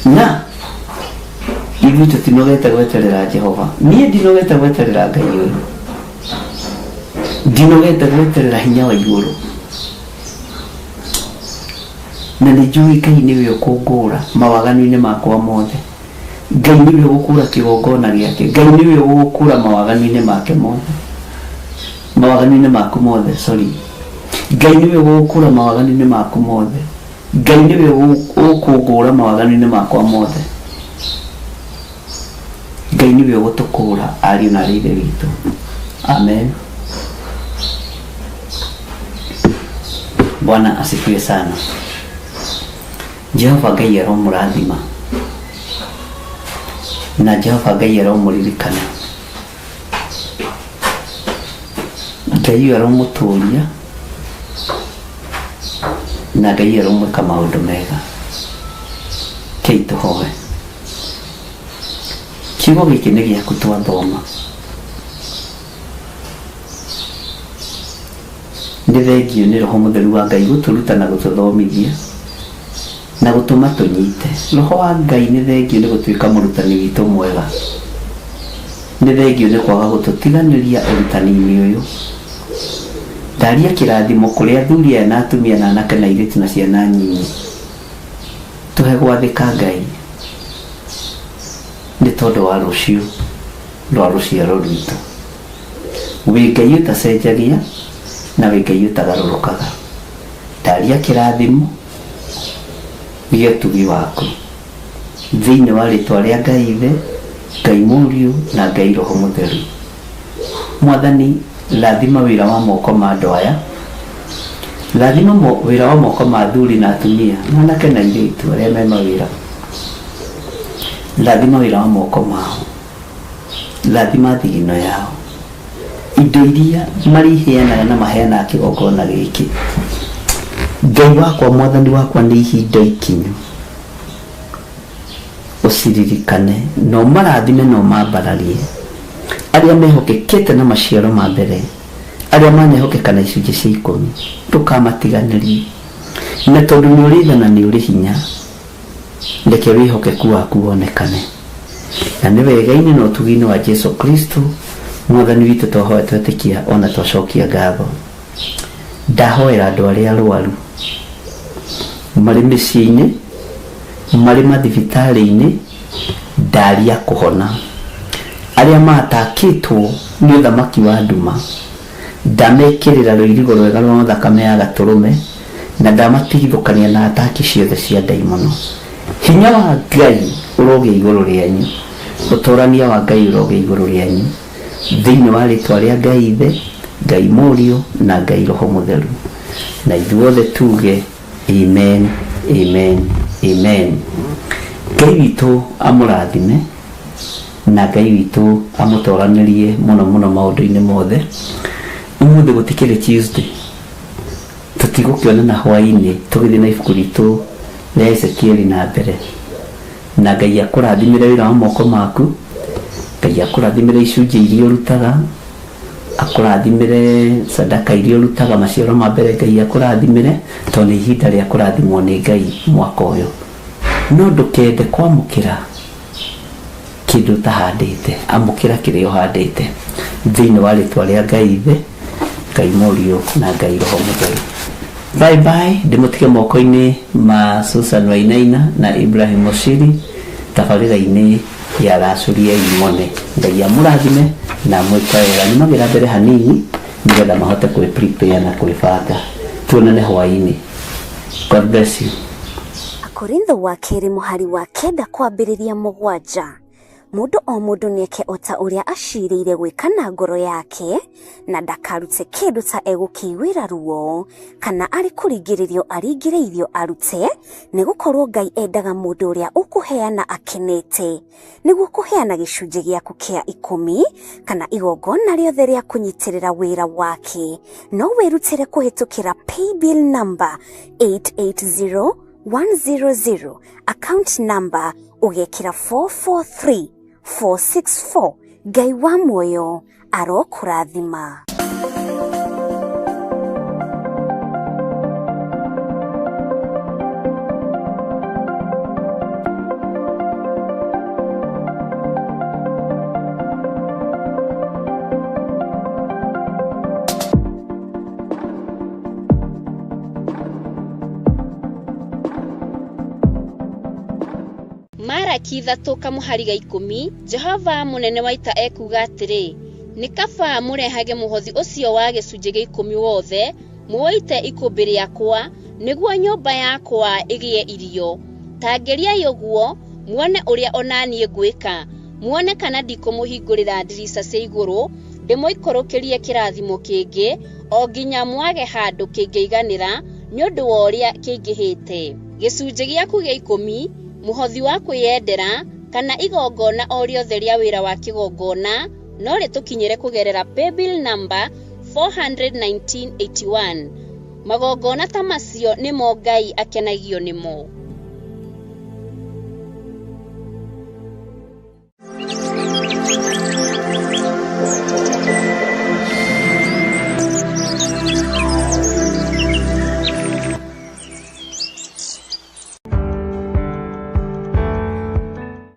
Na ithuĩ tũtinogete gweterera Jehova. Niĩ ndinogete gweterera Ngai ũyũ. Ndinogete gweterera hinya wa igũrũ. Na nĩ njũĩ Ngai nĩwe ũkũngũũra mawaganu-inĩ makwa mothe. Ngai nĩwe ũgũkũũra kĩgongona gĩake. Ngai nĩwe ũgũkũũra mawaganu-inĩ make mothe. Mawaganu-inĩ maku mothe, sorry. Ngai nĩwe ũgũkũũra mawaganu-inĩ maku mothe. Ngai nĩwe ũgũkũngũũra mawaganu-inĩ makwa mothe. Ngai nĩwe ũgũtũkũũra ariũ na airĩtu witũ. Amen. Bwana asifiwe sana. Jehova Ngai aromũrathima na Jehova Ngai aromũririkana. Ngai ũyũ aromũtũũria na Ngai aromwĩka maũndũ mega. Kei tũhoe. Kiugo gĩkĩ nĩ gĩaku twathoma. Nĩ thengio nĩ Roho Mũtheru wa Ngai gũtũruta na gũtũthomithia na gũtũma tũnyite. Roho wa Ngai nĩ thengio nĩ gũtuĩka mũrutani witũ mwega. Nĩ thengio nĩ kwaga gũtũtiganĩria ũrutani-inĩ ũyũ. Ndaria kĩrathimo kũrĩ athuri aya na atumia na anake na airĩtu na ciana nyinyi. Tũhe gwathĩka Ngai nĩ tondũ wa rũciũ rwa rũciaro rwitũ. Wĩ Ngai ũtacenjagia na wĩ Ngai ũtagarũrũkaga. Ndaria kĩrathimo gĩa ũtugi waku thĩinĩ wa rĩtwa rĩa Ngai Ithe Ngai Mũriũ na Ngai Roho Mũtheru. Mwathani lathima wĩra wa moko ma andũ aya, lathima wĩra wa moko ma athuri na atumia na anake na airĩtu arĩa me mawĩra, lathima wĩra wa moko mao, lathima thigino yao, indo iria mariheanaga na maheanaga kĩgongona gĩkĩ. Ngai wakwa, Mwathani wakwa, nĩ ihinda ikinyu, ũciririkane no marathime no mambararie arĩa mehokekete na maciaro ma mbere, arĩa manehokeka na icunjĩ cia 10, ndũkamatiganĩrie. Na tondũ nĩ ũrĩ tha na nĩ ũrĩ hinya, reke wĩhokeku waku wonekane. Na nĩ wega-inĩ na ũtugi-inĩ wa Jesu Kristo Mwathani witũ twahoya twetĩkia ona twacokia ngatho. Ndahoera andũ arĩa arwaru marĩ mĩciĩ-inĩ, marĩ mathibitarĩ-inĩ, ndaria kũhona, arĩa matakĩtwo nĩ ũthamaki wa nduma, ndamekĩrĩra rũirigo rwega rwa thakame ya gatũrũme na ndamatigithũkania na ataki ciothe cia ndaimono. Hinya wa Ngai ũrogĩa igũrũ rĩanyu, ũtũrania wa Ngai ũrogĩa igũrũ rĩanyu, thĩinĩ wa rĩtwa rĩa Ngai Ithe, Ngai Mũriũ na Ngai Roho Mũtheru. Na ithuothe tuge amen, amen, amen. Ngai witũ amũrathime na Ngai witũ amũtoranĩrie mũno mũno maũndũ-inĩ mothe. Ũmũthĩ gũtikĩrĩ Tuesday, tũtigũkĩonana hwaĩ-inĩ tũgĩthiĩ na ibuku ritũ rĩa Ezekieli na mbere. Na Ngai akũrathimĩre wĩra wa moko maku, Ngai akũrathimĩre icunjĩ iria ũrutaga, akũrathimĩre sadaka iria ũrutaga, maciaro ma mbere Ngai akũrathimĩre, tondũ nĩ ihinda rĩa kũrathimwo nĩ Ngai mwaka ũyũ. No ndũkende kwamũkĩra kĩndũ ũtahandĩte, amũkĩra kĩrĩa ũhandĩte thĩinĩ wa rĩtwa rĩa Ngai Ithe, Ngai Mũriũ na Ngai Roho Mũtheru. Bye bye, ndĩmũtige moko-inĩ ma Susan Wainaina na Ibrahim Oshiri tabarĩra-inĩ ya Racũria Imone. Ngai amũrathime na mwĩka wega. Nĩmagĩra mbere hanini nĩgetha mahote kwĩ-prepare na kwĩbanga. Tuonane hwaĩ-inĩ. God bless you. Korintho wa kerĩ mũhari wa 9 kwambĩrĩria 7. Mũndũ o mũndũ nĩeke o ta ũrĩa acirĩire gwĩka na ngoro yake, na ndakarute kĩndũ ta egũkĩiguĩra ruo, kana arĩ kũringĩrĩrio aringĩrĩirio arute, nĩgũkorwo Ngai endaga mũndũ ũrĩa ũkũheana akenete, nĩguo kũheana gĩcunjĩ gĩaku kĩa 10 kana igongona rĩothe rĩa kũnyitĩrĩra wĩra wake. No wĩrutĩre kũhĩtũkĩra paybill number 880100, account number ugekĩra 443464. Ngai wa muoyo arokũrathima. Maraki 3 kamuhari ga 10, Jehova munene wa ita ekuga atĩrĩ, nĩ kaba mũrehage mũhothi ũcio wa gĩcunjĩ gĩa 10 wothe, muoite ikũmbĩ rĩakwa, nĩguo nyũmba yakwa ĩgĩe irio. Tangeriai ũguo, muone ũrĩa onaniĩ ngwĩka, muone kana ndikũmũhingũrĩra ndirica cia igũrũ, ndĩmũikũrũkĩrie kĩrathimo kĩngĩ, o nginya mwage handũ kĩngĩiganĩra, nĩ ũndũ wa ũrĩa kĩingĩhĩte. Gĩcunjĩ gĩaku gĩa 10, muhothi wa kwĩyendera kana igongona o rĩothe rĩa wĩra wa kĩgongona, no rĩtũkinyĩre kũgerera paybill number 41981. Magongona ta macio nĩmo Ngai akenagio nĩmo.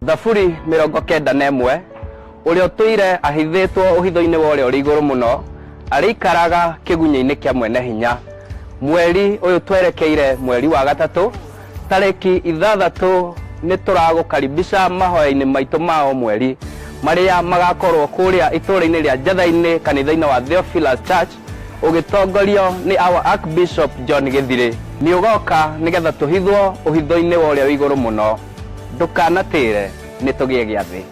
Thaburi 91 ũrĩa ũtũire ahithĩtwo ũhitho-inĩ wa ũrĩa ũrĩ igũrũ mũno, arĩikaraga kĩgunyĩ-inĩ kĩa mwene hinya. Mweri ũyũ twerekeire mweri wa gatatũ, tarĩki 6 nĩ tũragũkaribisha mahoya-inĩ maitũ ma mweri marĩa magakorwo kũrĩa itũũra-inĩ rĩa Njatha-inĩ kanitha-inĩ wa Theophilus Church, ũgĩtongorio nĩ our Archbishop John Gĩthirĩ. Nĩ ũgoka nĩgetha tũhithwo ũhitho-inĩ wa ũrĩa ũrĩ igũrũ mũno. Ndũkanatĩre nĩ tũgĩe gĩathĩ.